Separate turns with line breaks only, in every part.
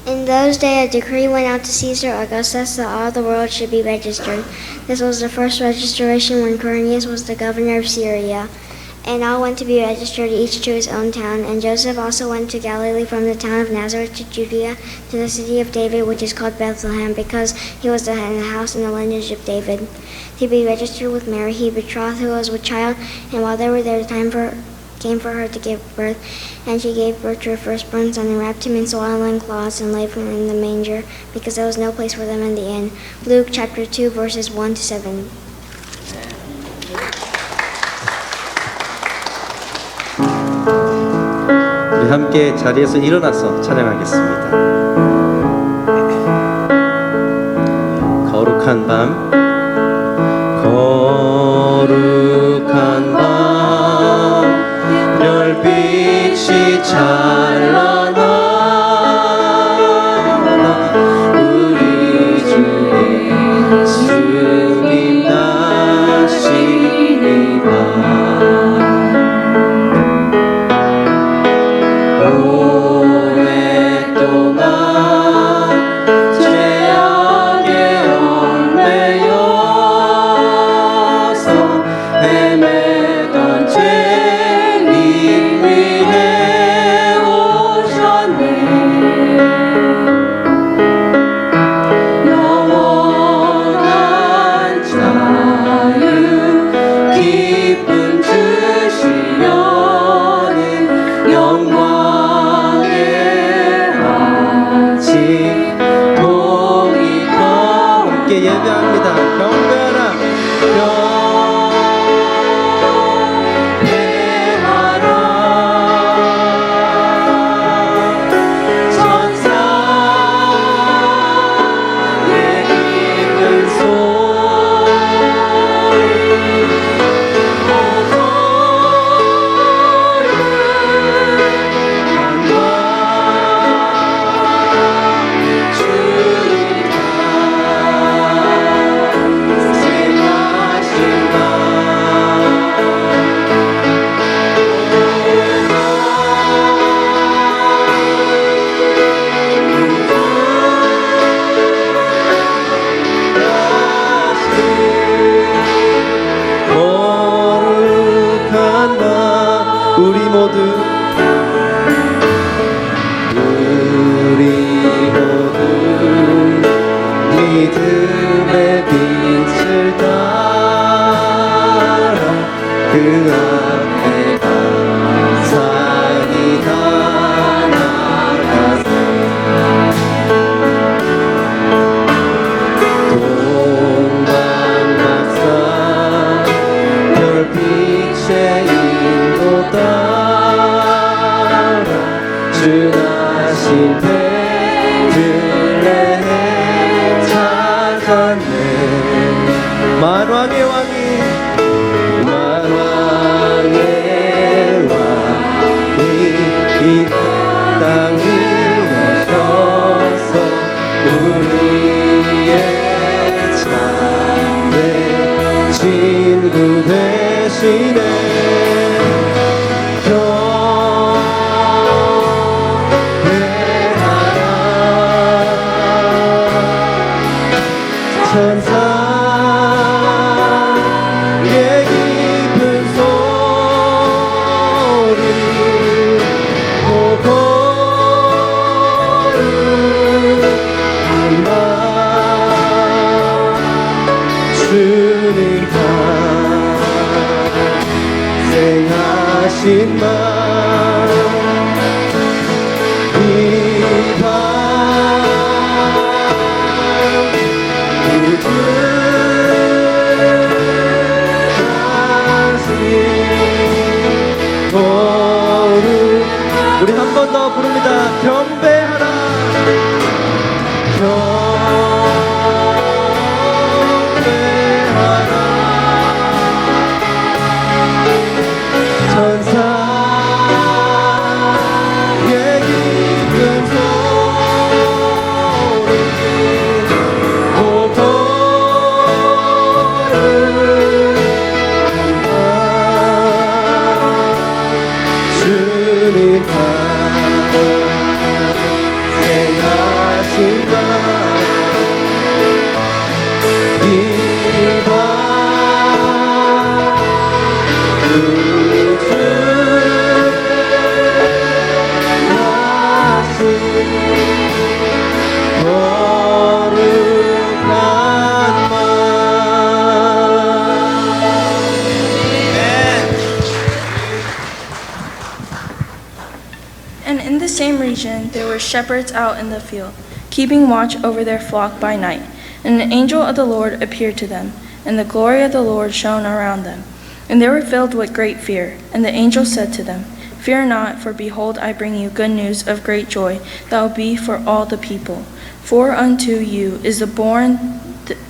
In those days, a decree went out to Caesar Augustus that all the world should be registered. This was the first registration when Quirinius was the governor of Syria. And all went to be registered, each to his own town. And Joseph also went to Galilee from the town of Nazareth to Judea, to the city of David, which is called Bethlehem, because he was in the house and the lineage of David, to be registered with Mary, his betrothed, who was with child. And while they were there, the time came for her to give birth. And she gave birth to her firstborn son, and wrapped him in swaddling cloths, and laid him in the manger, because there was no place for them in the inn. Luke chapter 2, verses 1 to 7.
우리 함께 자리에서 일어나서 찬양하겠습니다. 거룩한 밤, 거룩한 밤, 별빛이 찬란하다. 우리 주 예수님 나시니 밤, 오랫동안 죄악에 얽매여서 헤매던 죄인 위해 오셨네. 영원한 자유 기쁨 주시려는 영광의 아침 동이터 함께 예배합니다. 경배하라 경배하라. 천사의 기쁜 소리 거룩한 밤, 우리 모두 믿음의 빛을 따라 그 앞에 감사히 나아가세. 동방박사 별빛의 인도 따라 주 나신 베들레헴 찾았네. 만왕의 왕이 이 땅에 오셔서 우리의 참된 친구 되시네. 천사의 깊은 소리 거룩한 밤, 주님 탄생하신 밤, 이 밤 우리 한 번 더 부릅니다. 경배하라 경배하라. 천사의 깊은 소리 주님 탄생하
And in the same region there were shepherds out in the field, keeping watch over their flock by night. And an angel of the Lord appeared to them, and the glory of the Lord shone around them. And they were filled with great fear. And the angel said to them, Fear not, for behold, I bring you good news of great joy that will be for all the people. For unto you is born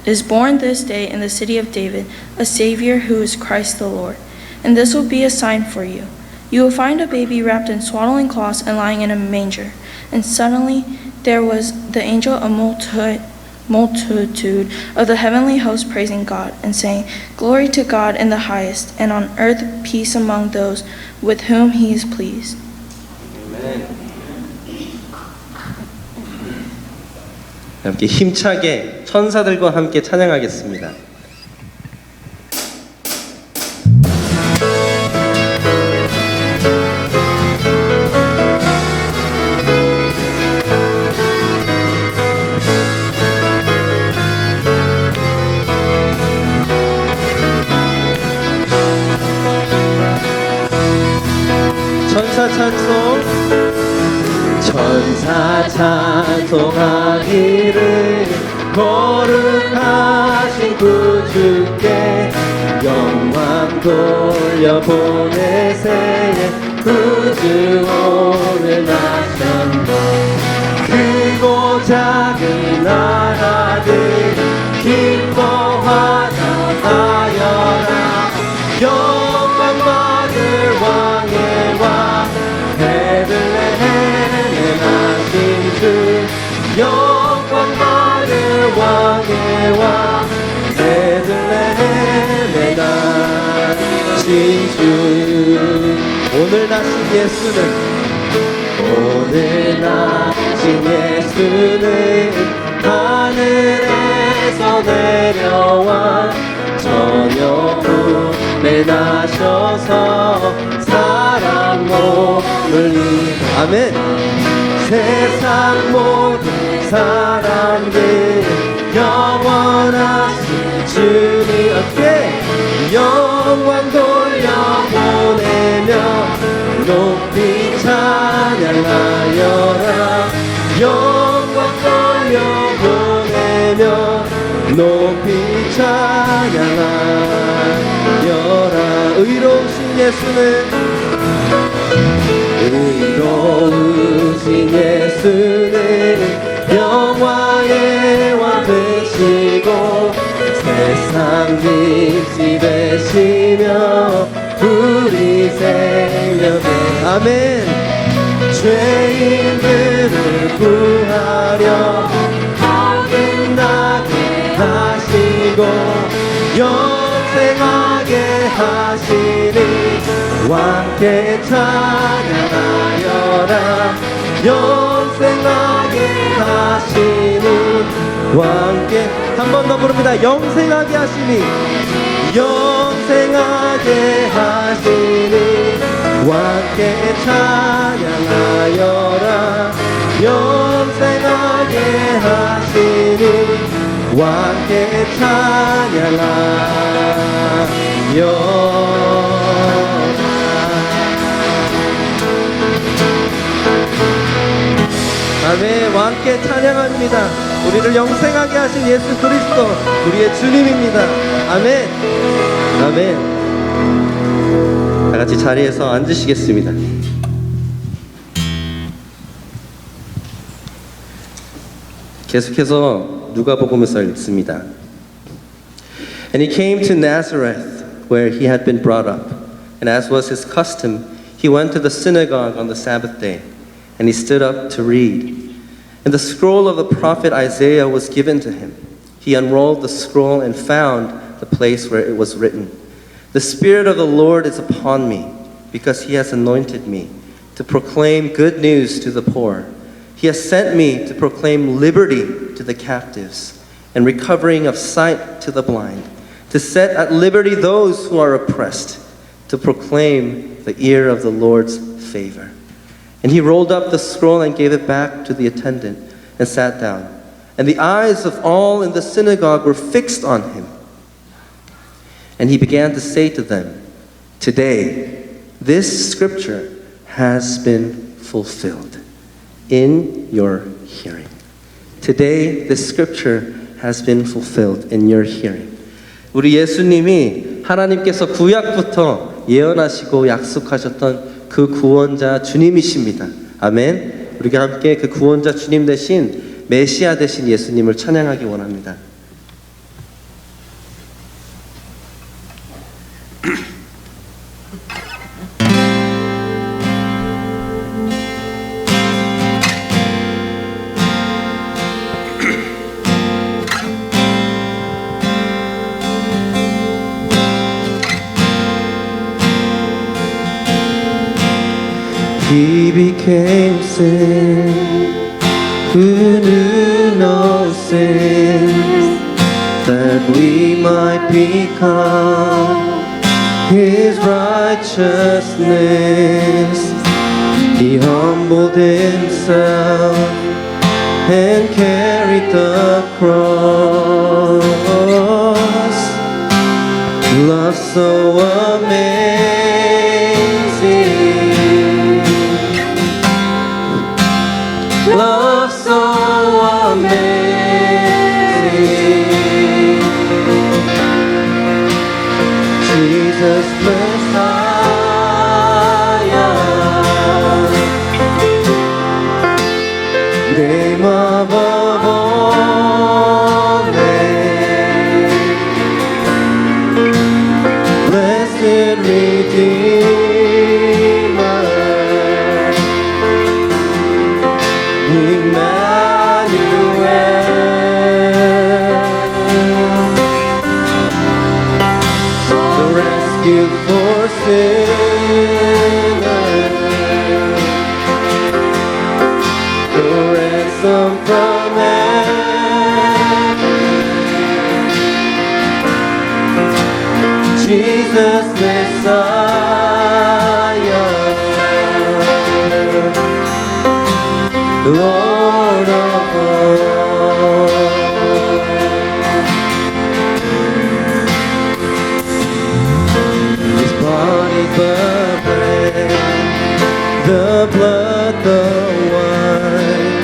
this day in the city of David a Savior who is Christ the Lord. And this will be a sign for you. You will find a baby wrapped in swaddling cloths and lying in a manger. And suddenly there was the angel a multitude of the heavenly host praising God and saying, Glory to God in the highest, and on earth peace among those with whom he is pleased.
함께 힘차게 천사들과 함께 찬양하겠습니다. 천사 찬송 천사 찬송하기를 거룩하신 구주께 영광 돌려보내세 구주 오늘 나셨네 크고 작은 나라들 기뻐하자 하여라 영광 받을 왕의 왕 베들레헴에 나신 주 영광 받을 왕의 왕 베들레헴에 나신 주 오늘 나신 예수는 오늘 나신 예수는 하늘에서 내려와 저녁 후에 나셔서 사람 몸을 입어 아멘 세상 모든 사람들 영원하신 주님 어깨 영광 돌려보내며 높이 찬양하여라 영광 돌려보내며 높이 찬양하여라 의로우신 예수는 의로우신 예수는 영화의 왕 되시고 세상 빛이 되시며 우리 생명의 아멘 죄인들을 구하려 어긋나게 하시고 영생하게 하시니 왕께 찬양하여라 영생하게 하시니 왕께 한 번 더 부릅니다 영생하게 하시니 영생하게 하시니 왕께 찬양하여라 영생하게 하시니 왕께 찬양하여라 아멘 왕께 찬양합니다 우리를 영생하게 하신 예수 그리스도 우리의 주님입니다 아멘 아멘 다 같이 자리에서 앉으시겠습니다 계속해서 누가복음서 읽습니다 And he came to Nazareth where he had been brought up and as was his custom he went to the synagogue on the Sabbath day and he stood up to read and the scroll of the prophet Isaiah was given to him he unrolled the scroll and found the place where it was written The Spirit of the Lord is upon me because he has anointed me to proclaim good news to the poor He has sent me to proclaim liberty to the captives and recovering of sight to the blind, to set at liberty those who are oppressed, to proclaim the year of the Lord's favor. And he rolled up the scroll and gave it back to the attendant and sat down. And the eyes of all in the synagogue were fixed on him. And he began to say to them, Today, this scripture has been fulfilled in your hearing. Today, this scripture has been fulfilled in your hearing. 우리 예수님이 하나님께서 구약부터 예언하시고 약속하셨던 그 구원자 주님이십니다. 아멘. 우리가 함께 그 구원자 주님 대신 메시아 대신 예수님을 찬양하기 원합니다. He became sin, who knew no sin, that we might become His righteousness. He humbled Himself and carried the cross. Love so amazing, love so amazing, Jesus Messiah, name above all names, blessed Redeemer, the rescue for sinners, the ransom from heaven, Jesus Messiah, Lord of all. His body the bread, the blood the wine,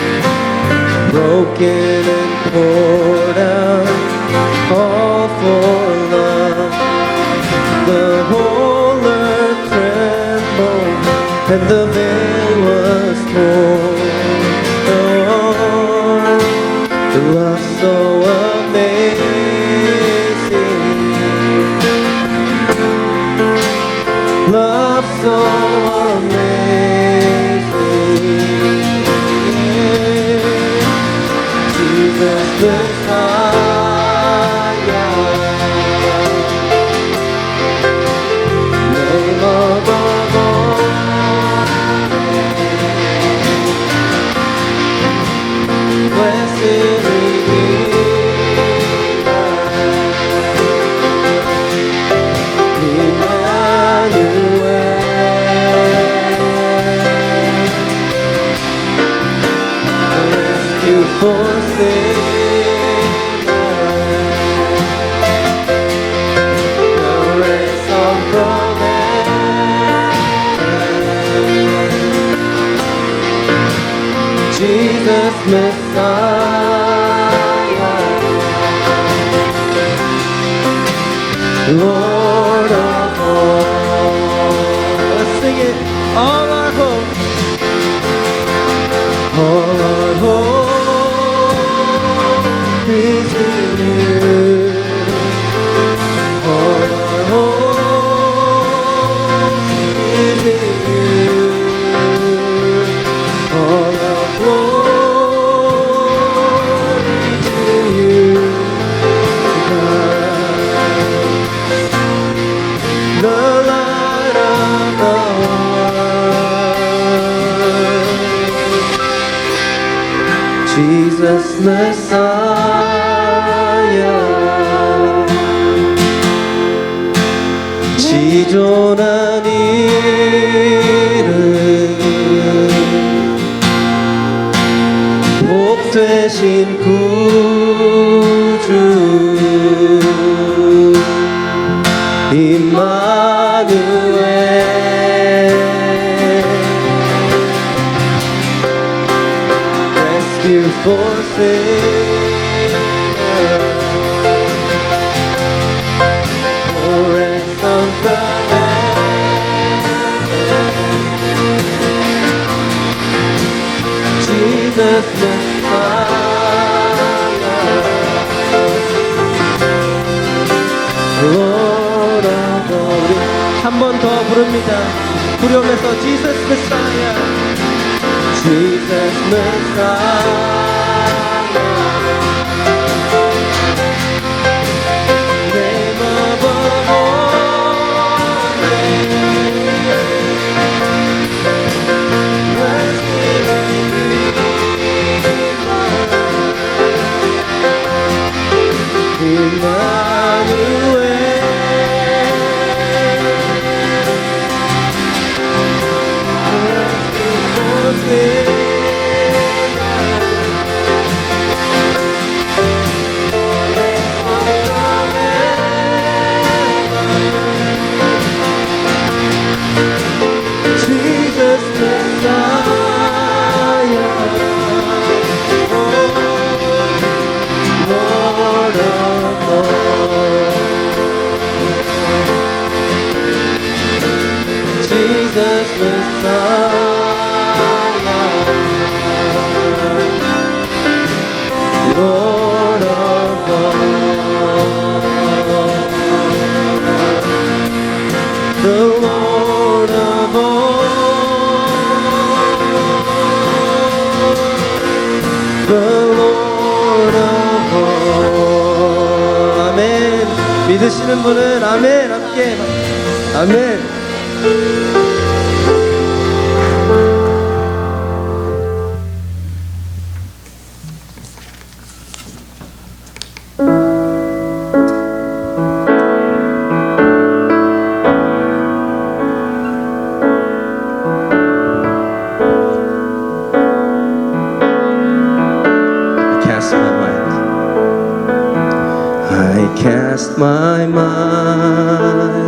broken and poured out, all for love. The whole earth trembled and the veil was torn. The love so amazing, love so amazing, Jesus Messiah, name above all names, blessed for sinners, the ransom from heaven, Jesus Messiah, Lord of all. Let's sing it. All our hope, all our hope is in you. All our hope is in you. All our glory to you, God, the light of the world, Jesus Messiah, 지존한 이름, 복되신 구주 임마누엘, before sinners. The ransom from Jesus Messiah, Lord of glory. 한 번 더 부릅니다. 부르면서 Jesus Messiah, Jesus Messiah. Name above all names. Blessed Emmanuel. Jesus Messiah, Lord of all. Jesus Messiah, Lord of all. The Lord of all, the Lord of all. 아멘. 믿으시는 분은 아멘 함께 아멘. Cast my mind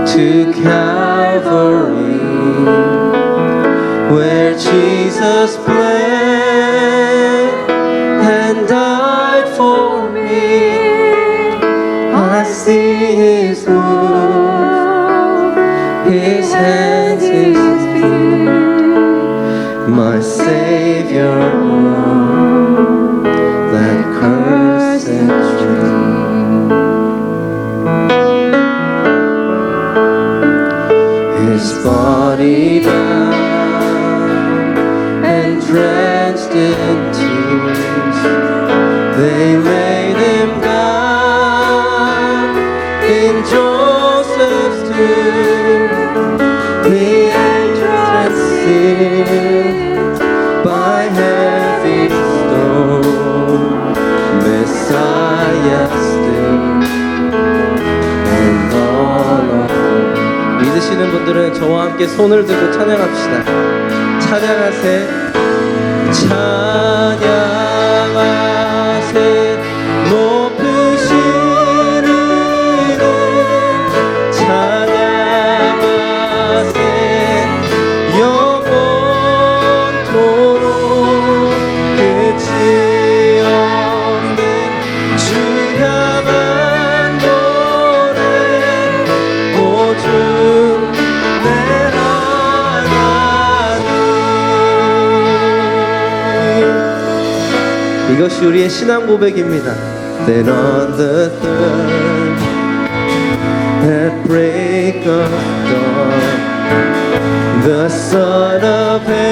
to Calvary, where Jesus bled and died for me. I see His wounds, His hands, His feet, my Savior on that cursed tree. His body bound and drenched in tears, they laid Him down in Joseph's tomb. The entrance sealed by heavy stone, Messiah still, and all of 믿으시는 분들은 저와 함께 손을 들고 찬양합시다. 찬양하세, 찬양하세, 높으신 이름 찬양하세, 영원토록 끝이 없는 주 향한 노래, 오주 내 하나님. 이것이 우리의 신앙 고백입니다. Then on the third, at break of dawn, the Son of Heaven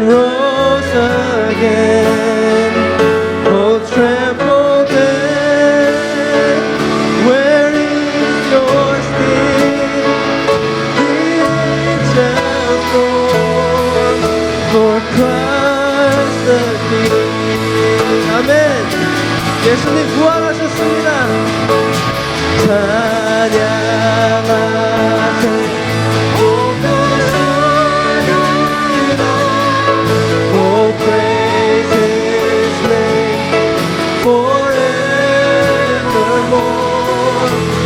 rose again. Oh, tremble death, where is your sting? The angels roar for Christ the King. 아멘. 예수님 부활하셨습니다. 찬양하세, oh praise His name forevermore.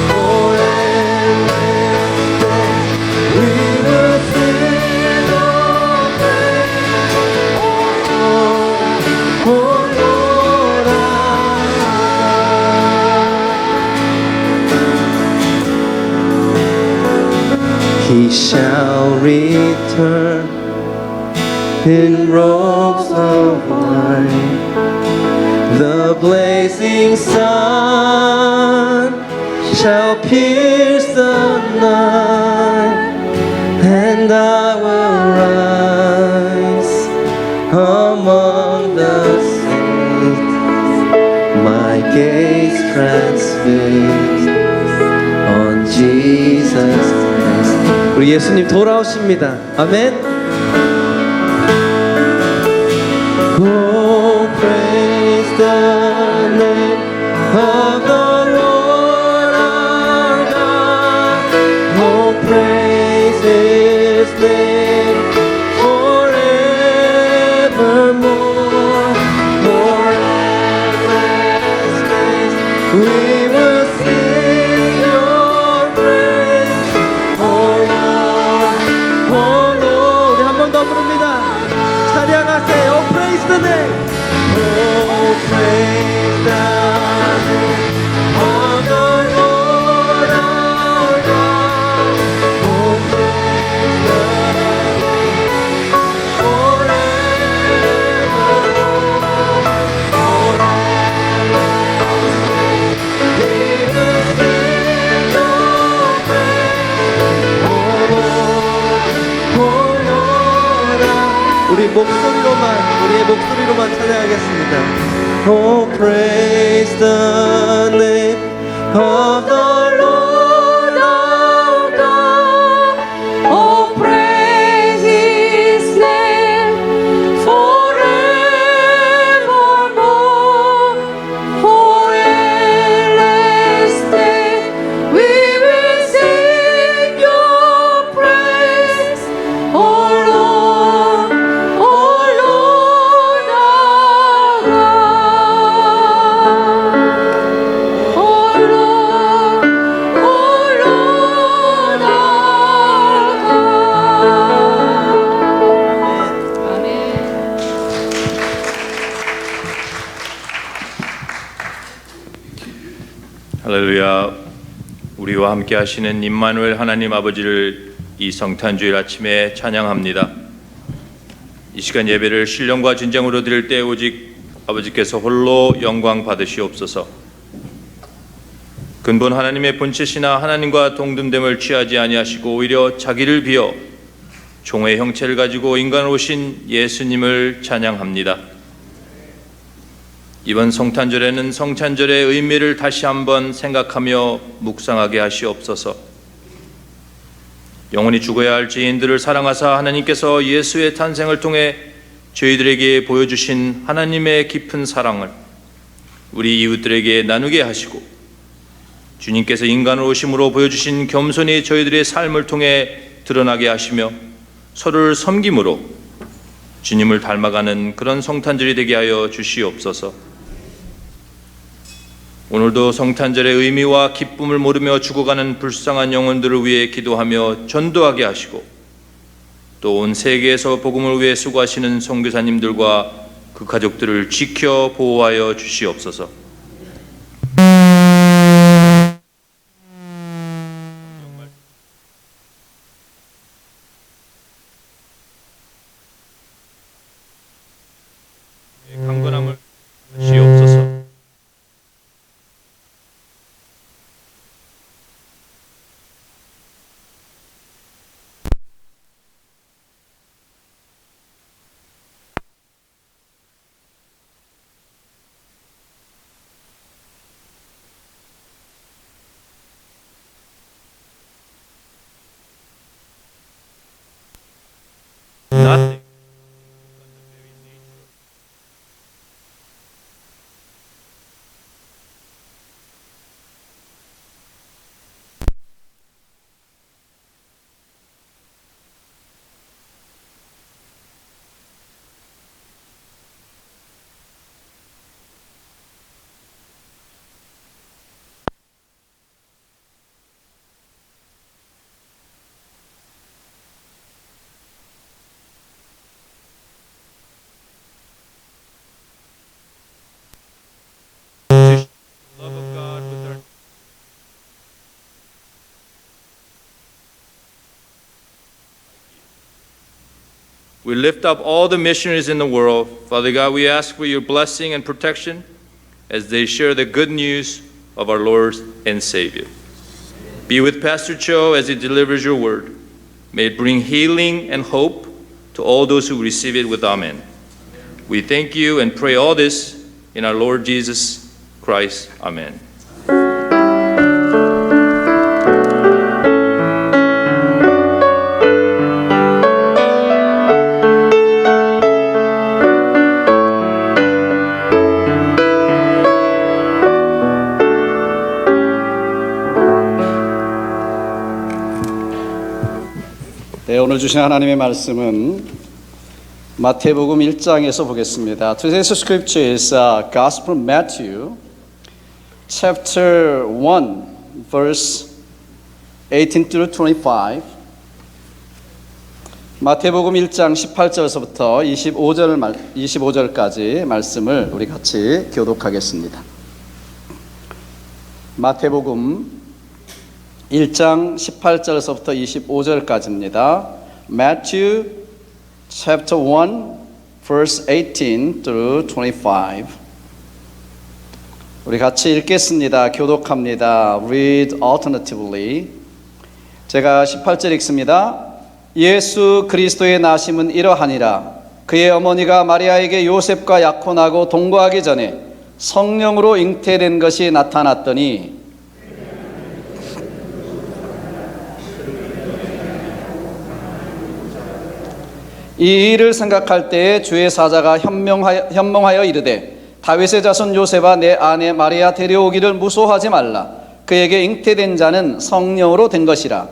For endless days we will sing all praise He shall return in robes of white. The blazing sun shall pierce the night, and I will rise among the saints, my gaze transfixed on Jesus' name. 우리 예수님 돌아오십니다. 아멘. Oh, praise the name of the Lord our God. Oh, praise His name forevermore. For endless days we will sing Your praise. Oh Lord, 우리 한 번 더 부릅니다. 찬양하세요. Oh, praise the name. Oh, praise the name of the Lord our God. Oh, praise the name forevermore. We will sing Your praise. Oh Lord, 우리의 목소리로만 찬양하겠습니다. Oh, praise the name of the Lord our God.
Oh, praise His name forevermore. For endless days we will sing Your praise. Oh Lord, our God. Oh Lord, our God. 아멘.
할렐루야. 우리와 함께 하시는 임마누엘 하나님 아버지를 이 성탄주일 아침에 찬양합니다. 이 시간 예배를 신령과 진정으로 드릴 때 오직 아버지께서 홀로 영광 받으시옵소서. 근본 하나님의 본체시나 하나님과 동등됨을 취하지 아니하시고 오히려 자기를 비어 종의 형체를 가지고 인간으로 오신 예수님을 찬양합니다. 이번 성탄절에는 성찬절의 의미를 다시 한번 생각하며 묵상하게 하시옵소서. 영원히 죽어야 할 죄인들을 사랑하사 하나님께서 예수의 탄생을 통해 저희들에게 보여주신 하나님의 깊은 사랑을 우리 이웃들에게 나누게 하시고, 주님께서 인간으로 오심으로 보여주신 겸손이 저희들의 삶을 통해 드러나게 하시며 서로를 섬김으로 주님을 닮아가는 그런 성탄절이 되게 하여 주시옵소서. 오늘도 성탄절의 의미와 기쁨을 모르며 죽어가는 불쌍한 영혼들을 위해 기도하며 전도하게 하시고, 또 온 세계에서 복음을 위해 수고하시는 선교사님들과 그 가족들을 지켜 보호하여 주시옵소서. 강건함을 주시옵소서. We lift up all the missionaries in the world. Father God, we ask for your blessing and protection as they share the good news of our Lord and Savior. Be with Pastor Cho as he delivers your word. May it bring healing and hope to all those who receive it with amen. We thank you and pray all this in our Lord Jesus Christ. Amen.
네, 오늘 주신 하나님의 말씀은 마태복음 1장에서 보겠습니다. Today's scripture is Gospel Matthew, chapter 1, verse 18 through 25. 마태복음 1장 18절에서부터 25절까지 말씀을 우리 같이 교독하겠습니다. 마태복음 1장 18절에서부터 25절까지입니다. Matthew chapter 1 verse 18 through 25. 우리 같이 읽겠습니다. 교독합니다. Read alternatively. 제가 18절 읽습니다. 예수 그리스도의 나심은 이러하니라. 그의 어머니가 마리아에게 요셉과 약혼하고 동거하기 전에 성령으로 잉태된 것이 나타났더니 이 일을 생각할 때에 주의 사자가 현몽하여 이르되 다윗의 자손 요셉아 내 아내 마리아 데려오기를 무소하지 말라. 그에게 잉태된 자는 성령으로 된 것이라.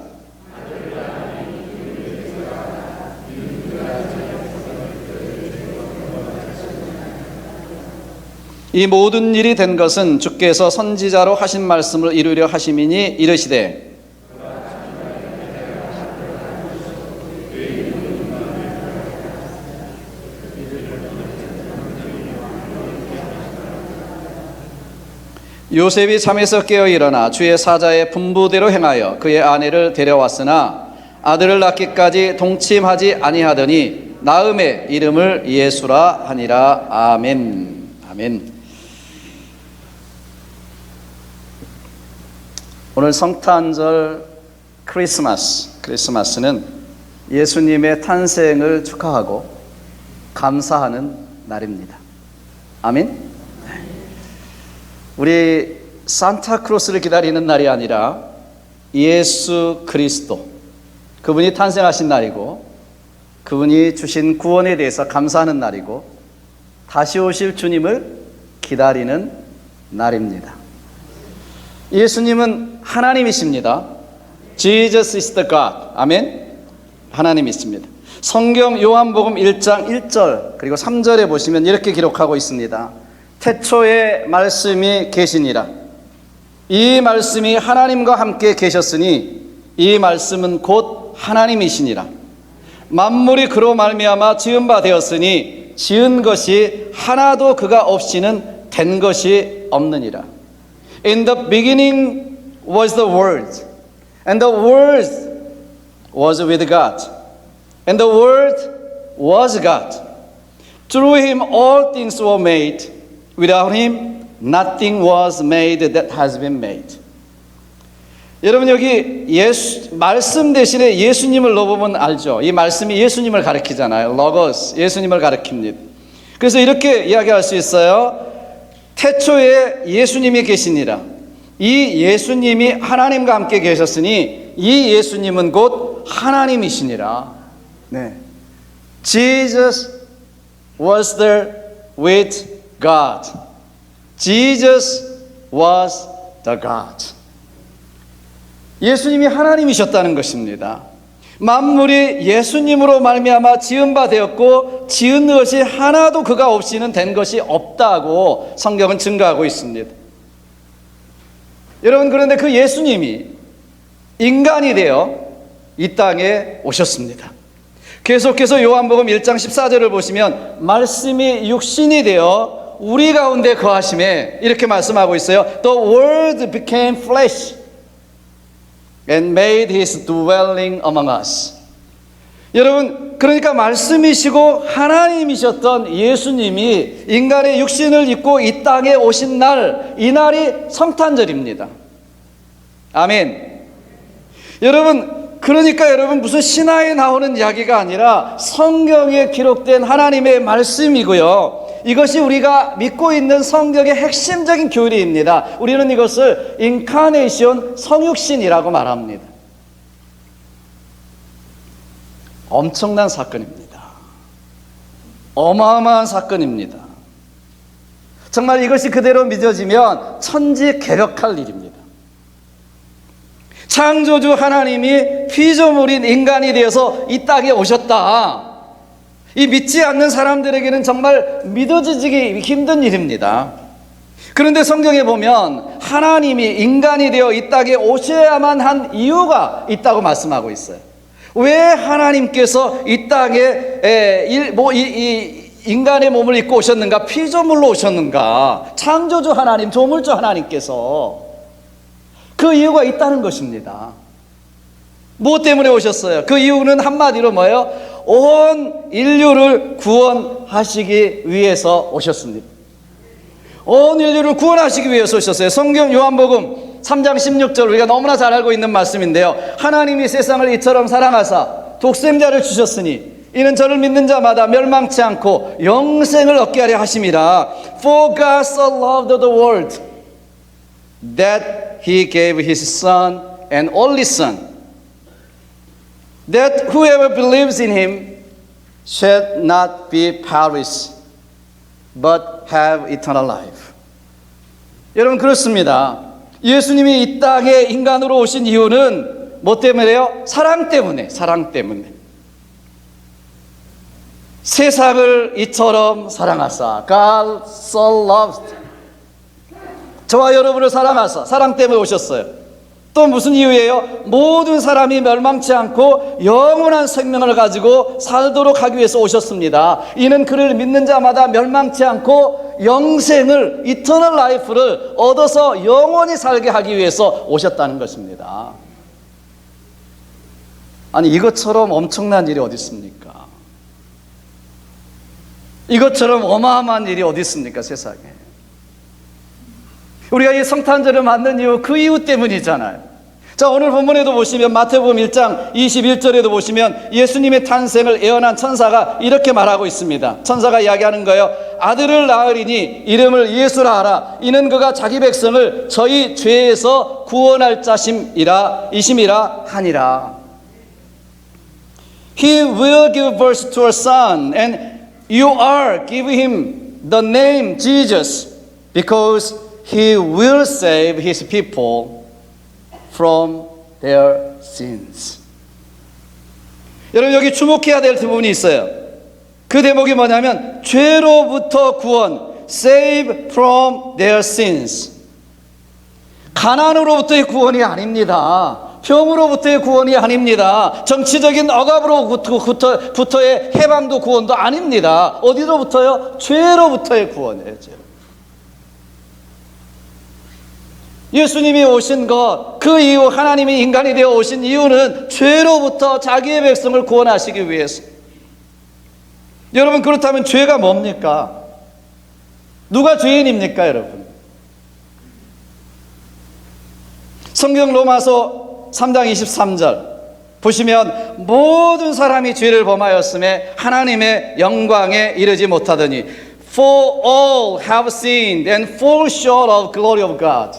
이 모든 일이 된 것은 주께서 선지자로 하신 말씀을 이루려 하심이니 이르시되 요셉이 잠에서 깨어 일어나 주의 사자의 분부대로 행하여 그의 아내를 데려왔으나 아들을 낳기까지 동침하지 아니하더니 나음의 이름을 예수라 하니라. 아멘. 아멘. 오늘 성탄절 크리스마스는 예수님의 탄생을 축하하고 감사하는 날입니다. 아멘. 우리 산타크로스를 기다리는 날이 아니라 예수 그리스도, 그분이 탄생하신 날이고 그분이 주신 구원에 대해서 감사하는 날이고 다시 오실 주님을 기다리는 날입니다. 예수님은 하나님이십니다. Jesus is the God. 아멘. 하나님이십니다. 성경 요한복음 1장 1절 그리고 3절에 보시면 이렇게 기록하고 있습니다. 태초에 말씀이 계시니라. 이 말씀이 하나님과 함께 계셨으니 이 말씀은 곧 하나님이시니라. 만물이 그로 말미암아 지은 바 되었으니 지은 것이 하나도 그가 없이는 된 것이 없느니라. In the beginning was the Word, and the Word was with God, and the Word was God. Through him all things were made. Without him, nothing was made that has been made. 여러분 여기 말씀 대신에 예수님을 넣어보면 알죠. 이 말씀이 예수님을 가리키잖아요. Logos, 예수님을 가리킵니다. 그래서 이렇게 이야기할 수 있어요. 태초에 예수님이 계시니라. 이 예수님이 하나님과 함께 계셨으니 이 예수님은 곧 하나님이시니라. 네. Jesus was there with God. Jesus was the God. 예수님이 하나님이셨다는 것입니다. 만물이 예수님으로 말미암아 지은 바 되었고 지은 것이 하나도 그가 없이는 된 것이 없다고 성경은 증거하고 있습니다. 여러분 그런데 그 예수님이 인간이 되어 이 땅에 오셨습니다. 계속해서 요한복음 1장 14절을 보시면 말씀이 육신이 되어 우리 가운데 거하심에 이렇게 말씀하고 있어요. The Word became flesh and made his dwelling among us. 여러분 그러니까 말씀이시고 하나님이셨던 예수님이 인간의 육신을 입고 이 땅에 오신 날, 이 날이 성탄절입니다. 아멘. 그러니까 여러분 무슨 신화에 나오는 이야기가 아니라 성경에 기록된 하나님의 말씀이고요. 이것이 우리가 믿고 있는 성경의 핵심적인 교리입니다. 우리는 이것을 인카네이션, 성육신이라고 말합니다. 엄청난 사건입니다. 어마어마한 사건입니다. 정말 이것이 그대로 믿어지면 천지개벽할 일입니다. 창조주 하나님이 피조물인 인간이 되어서 이 땅에 오셨다. 이 믿지 않는 사람들에게는 정말 믿어지기 힘든 일입니다. 그런데 성경에 보면 하나님이 인간이 되어 이 땅에 오셔야만 한 이유가 있다고 말씀하고 있어요. 왜 하나님께서 이 땅에 인간의 몸을 입고 오셨는가? 피조물로 오셨는가? 창조주 하나님, 조물주 하나님께서 그 이유가 있다는 것입니다. 무엇 때문에 오셨어요? 그 이유는 한마디로 뭐예요? 온 인류를 구원하시기 위해서 오셨습니다. 온 인류를 구원하시기 위해서 오셨어요. 성경 요한복음 3장 16절, 우리가 너무나 잘 알고 있는 말씀인데요. 하나님이 세상을 이처럼 사랑하사 독생자를 주셨으니 이는 저를 믿는 자마다 멸망치 않고 영생을 얻게 하려 하심이라. For God so loved the world that He gave His Son and only Son, that whoever believes in Him shall not be perished, but have eternal life. 여러분 그렇습니다. 예수님이 이 땅에 인간으로 오신 이유는 뭐 때문에요? 사랑 때문에. 사랑 때문에. 세상을 이처럼 사랑하사, God so loved, 저와 여러분을 사랑하사, 사랑 때문에 오셨어요. 또 무슨 이유예요? 모든 사람이 멸망치 않고 영원한 생명을 가지고 살도록 하기 위해서 오셨습니다. 이는 그를 믿는 자마다 멸망치 않고 영생을, 이터널 라이프를 얻어서 영원히 살게 하기 위해서 오셨다는 것입니다. 아니, 이것처럼 엄청난 일이 어디 있습니까? 이것처럼 어마어마한 일이 어디 있습니까, 세상에? 우리가 이 성탄절을 맞는 이유, 그 이유 때문이잖아요. 자, 오늘 본문에도 보시면 마태복음 1장 21절에도 보시면 예수님의 탄생을 예언한 천사가 이렇게 말하고 있습니다. 천사가 이야기하는 거예요. 아들을 낳으리니 이름을 예수라 하라. 이는 그가 자기 백성을 저희 죄에서 구원할 자심이라 하니라. He will give birth to a son, and you are giving him the name Jesus, because he will save his people from their sins. 여러분, 여기 주목해야 될 부분이 있어요. 그 대목이 뭐냐면 죄로부터 구원, save from their sins. 가난으로부터의 구원이 아닙니다. 병으로부터의 구원이 아닙니다. 정치적인 억압으로부터의 해방도 구원도 아닙니다. 어디로부터요? 죄로부터의 구원이에요. 죄. 예수님이 오신 것, 그 이유, 하나님이 인간이 되어 오신 이유는 죄로부터 자기의 백성을 구원하시기 위해서. 여러분, 그렇다면 죄가 뭡니까? 누가 죄인입니까, 여러분? 성경 로마서 3장 23절 보시면 모든 사람이 죄를 범하였음에 하나님의 영광에 이르지 못하더니 For all have sinned and fall short of glory of God.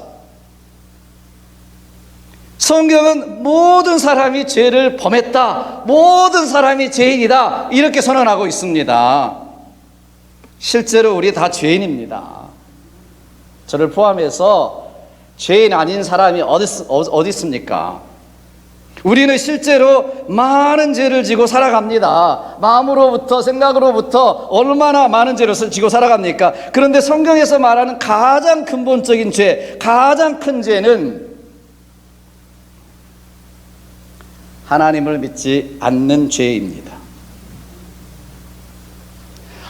성경은 모든 사람이 죄를 범했다, 모든 사람이 죄인이다, 이렇게 선언하고 있습니다. 실제로 우리 다 죄인입니다. 저를 포함해서 죄인 아닌 사람이 어디 있습니까? 우리는 실제로 많은 죄를 지고 살아갑니다. 마음으로부터, 생각으로부터 얼마나 많은 죄를 지고 살아갑니까? 그런데 성경에서 말하는 가장 근본적인 죄, 가장 큰 죄는 하나님을 믿지 않는 죄입니다.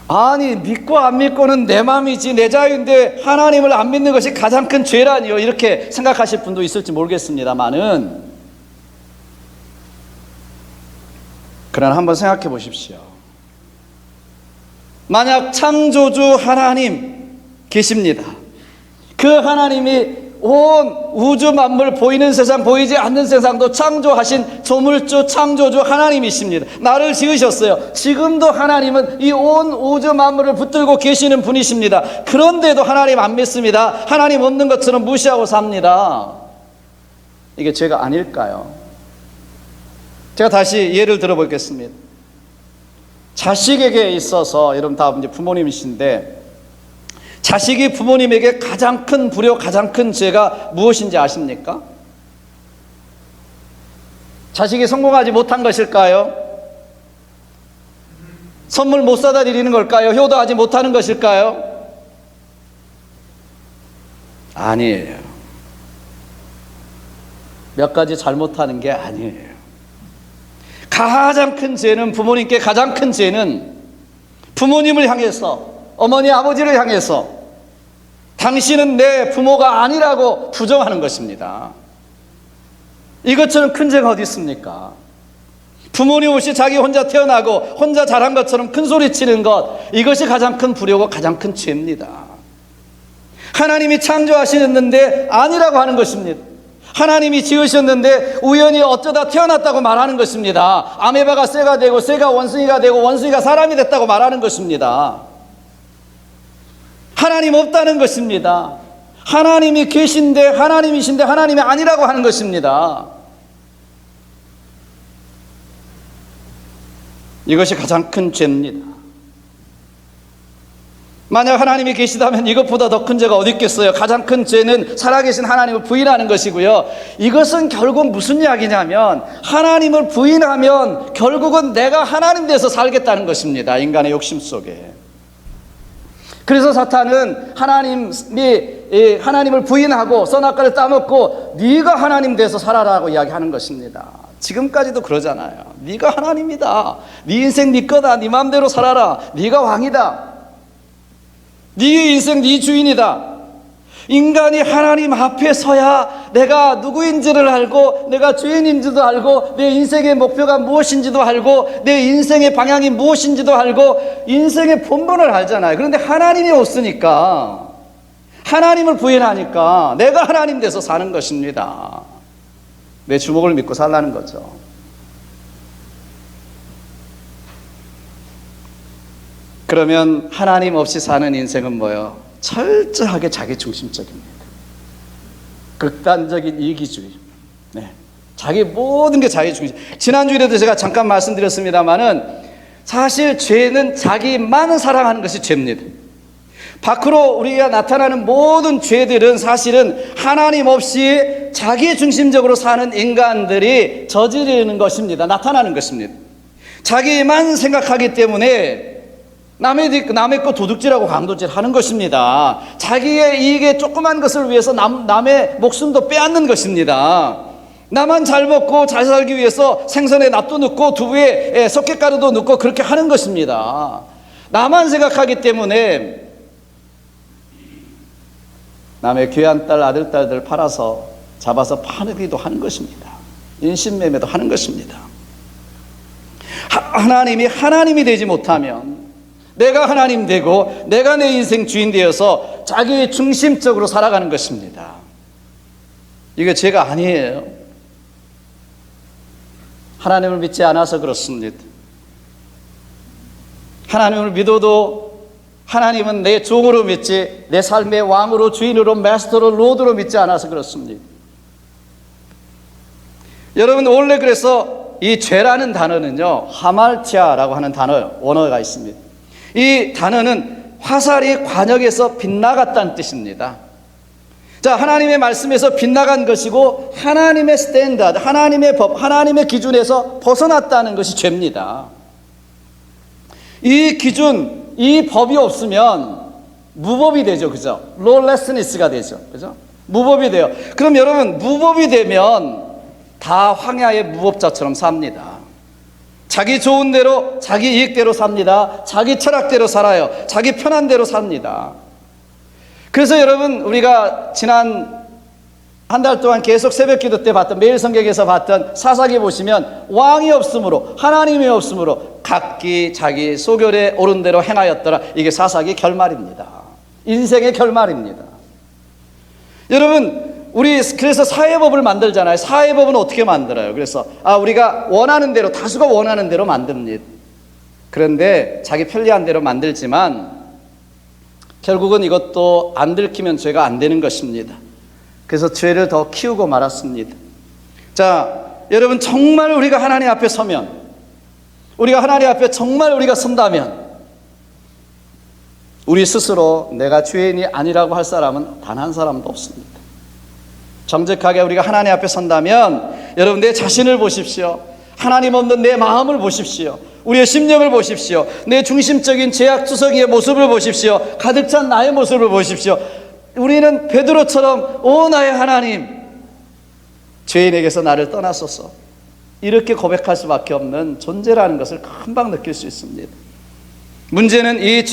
아니, 믿고 안 믿고는 내 마음이지, 내 자유인데 하나님을 안 믿는 것이 가장 큰 죄라니요, 이렇게 생각하실 분도 있을지 모르겠습니다만은 그러나 한번 생각해 보십시오. 만약 창조주 하나님 계십니다. 그 하나님이 온 우주 만물, 보이는 세상 보이지 않는 세상도 창조하신 조물주 창조주 하나님이십니다. 나를 지으셨어요. 지금도 하나님은 이 온 우주 만물을 붙들고 계시는 분이십니다. 그런데도 하나님 안 믿습니다. 하나님 없는 것처럼 무시하고 삽니다. 이게 죄가 아닐까요? 제가 다시 예를 들어보겠습니다. 자식에게 있어서, 여러분 다 이제 부모님이신데, 자식이 부모님에게 가장 큰 불효, 가장 큰 죄가 무엇인지 아십니까? 자식이 성공하지 못한 것일까요? 선물 못 사다 드리는 걸까요? 효도하지 못하는 것일까요? 아니에요. 몇 가지 잘못하는 게 아니에요. 가장 큰 죄는, 부모님께 가장 큰 죄는 부모님을 향해서, 어머니 아버지를 향해서 당신은 내 부모가 아니라고 부정하는 것입니다. 이것처럼 큰 죄가 어디 있습니까? 부모님 없이 자기 혼자 태어나고 혼자 자란 것처럼 큰 소리 치는 것, 이것이 가장 큰 불효고 가장 큰 죄입니다. 하나님이 창조하셨는데 아니라고 하는 것입니다. 하나님이 지으셨는데 우연히 어쩌다 태어났다고 말하는 것입니다. 아메바가 쇠가 되고 쇠가 원숭이가 되고 원숭이가 사람이 됐다고 말하는 것입니다. 하나님 없다는 것입니다. 하나님이 계신데, 하나님이신데 하나님이 아니라고 하는 것입니다. 이것이 가장 큰 죄입니다. 만약 하나님이 계시다면 이것보다 더 큰 죄가 어디 있겠어요? 가장 큰 죄는 살아계신 하나님을 부인하는 것이고요. 이것은 결국 무슨 이야기냐면, 하나님을 부인하면 결국은 내가 하나님 돼서 살겠다는 것입니다. 인간의 욕심 속에. 그래서 사탄은 하나님을 부인하고 선악과를 따먹고 네가 하나님 돼서 살아라고 이야기하는 것입니다. 지금까지도 그러잖아요. 네가 하나님이다. 네 인생 네 거다. 네 마음대로 살아라. 네가 왕이다. 네 인생 네 주인이다. 인간이 하나님 앞에 서야 내가 누구인지를 알고, 내가 죄인인지도 알고, 내 인생의 목표가 무엇인지도 알고, 내 인생의 방향이 무엇인지도 알고, 인생의 본분을 알잖아요. 그런데 하나님이 없으니까, 하나님을 부인하니까 내가 하나님 돼서 사는 것입니다. 내 주먹을 믿고 살라는 거죠. 그러면 하나님 없이 사는 인생은 뭐예요? 철저하게 자기중심적입니다. 극단적인 이기주의. 네. 자기 모든 게 자기중심. 지난주에도 제가 잠깐 말씀드렸습니다만은, 사실 죄는 자기만 사랑하는 것이 죄입니다. 밖으로 우리가 나타나는 모든 죄들은 사실은 하나님 없이 자기중심적으로 사는 인간들이 저지르는 것입니다. 나타나는 것입니다. 자기만 생각하기 때문에 남의 거 도둑질하고 강도질 하는 것입니다. 자기의 이익에 조그만 것을 위해서 남의 목숨도 빼앗는 것입니다. 나만 잘 먹고 잘 살기 위해서 생선에 낫도 넣고 두부에 석회가루도 넣고 그렇게 하는 것입니다. 나만 생각하기 때문에 남의 귀한 딸, 아들, 딸들 팔아서 잡아서 파기도 하는 것입니다. 인신매매도 하는 것입니다. 하나님이 하나님이 되지 못하면, 내가 하나님 되고 내가 내 인생 주인 되어서 자기 중심적으로 살아가는 것입니다. 이게 죄가 아니에요. 하나님을 믿지 않아서 그렇습니다. 하나님을 믿어도 하나님은 내 종으로 믿지, 내 삶의 왕으로, 주인으로, 마스터로, 로드로 믿지 않아서 그렇습니다. 여러분, 원래 그래서 이 죄라는 단어는요, 하말티아라고 하는 원어가 있습니다. 이 단어는 화살이 관역에서 빗나갔다는 뜻입니다. 자, 하나님의 말씀에서 빗나간 것이고, 하나님의 스탠다드, 하나님의 법, 하나님의 기준에서 벗어났다는 것이 죄입니다. 이 기준, 이 법이 없으면 무법이 되죠. 그죠? lawlessness가 되죠. 그죠? 무법이 돼요. 그럼 여러분, 무법이 되면 다 황야의 무법자처럼 삽니다. 자기 좋은 대로, 자기 이익대로 삽니다. 자기 철학대로 살아요. 자기 편한 대로 삽니다. 그래서 여러분, 우리가 지난 한 달 동안 계속 새벽 기도 때 봤던, 매일 성경에서 봤던 사사기 보시면 왕이 없으므로, 하나님이 없으므로 각기 자기 소결에 오른 대로 행하였더라. 이게 사사기 결말입니다. 인생의 결말입니다. 여러분, 우리 그래서 사회법을 만들잖아요. 사회법은 어떻게 만들어요? 그래서 우리가 원하는 대로, 다수가 원하는 대로 만듭니다. 그런데 자기 편리한 대로 만들지만 결국은 이것도 안 들키면 죄가 안 되는 것입니다. 그래서 죄를 더 키우고 말았습니다. 자, 여러분, 정말 우리가 하나님 앞에 서면, 우리가 하나님 앞에 정말 우리가 선다면 우리 스스로 내가 죄인이 아니라고 할 사람은 단 한 사람도 없습니다. 정직하게 우리가 하나님 앞에 선다면 여러분, 내 자신을 보십시오. 하나님 없는 내 마음을 보십시오. 우리의 심령을 보십시오. 내 중심적인 죄악투성이의 모습을 보십시오. 가득 찬 나의 모습을 보십시오. 우리는 베드로처럼 오 나의 하나님, 죄인에게서 나를 떠나소서, 이렇게 고백할 수밖에 없는 존재라는 것을 금방 느낄 수 있습니다. 문제는 이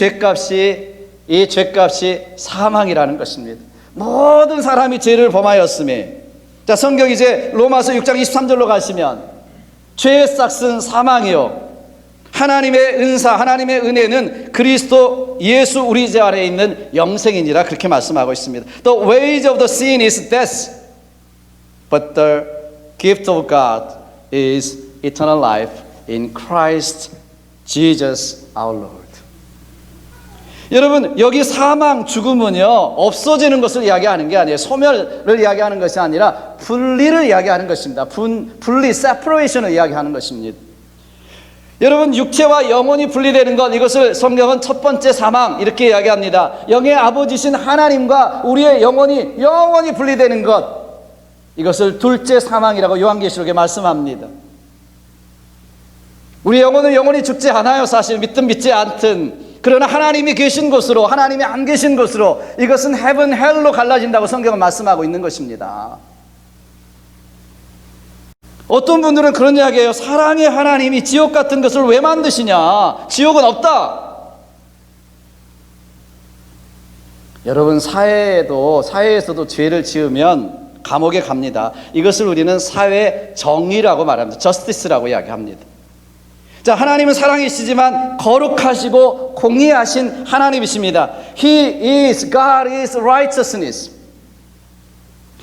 죄값이 사망이라는 것입니다. 모든 사람이 죄를 범하였음에, 자, 성경 이제 로마서 6장 23절로 가시면 죄의 싹은 사망이요 하나님의 은사, 하나님의 은혜는 그리스도 예수 우리 제 안에 있는 영생이니라, 그렇게 말씀하고 있습니다. The wage of the sin is death, but the gift of God is eternal life in Christ Jesus our Lord. 여러분, 여기 사망, 죽음은요, 없어지는 것을 이야기하는 게 아니에요. 소멸을 이야기하는 것이 아니라 분리를 이야기하는 것입니다. 분리, separation을 이야기하는 것입니다. 여러분, 육체와 영혼이 분리되는 것, 이것을 성경은 첫 번째 사망 이렇게 이야기합니다. 영의 아버지신 하나님과 우리의 영혼이 분리되는 것, 이것을 둘째 사망이라고 요한계시록에 말씀합니다. 우리 영혼은 영원히 죽지 않아요. 사실 믿든 믿지 않든. 그러나 하나님이 계신 곳으로, 하나님이 안 계신 곳으로, 이것은 heaven, hell로 갈라진다고 성경은 말씀하고 있는 것입니다. 어떤 분들은 그런 이야기해요. 사랑의 하나님이 지옥 같은 것을 왜 만드시냐? 지옥은 없다. 여러분, 사회에서도 죄를 지으면 감옥에 갑니다. 이것을 우리는 사회 정의라고 말합니다. justice라고 이야기합니다. 자, 하나님은 사랑이시지만 거룩하시고 공의하신 하나님이십니다. God is righteousness.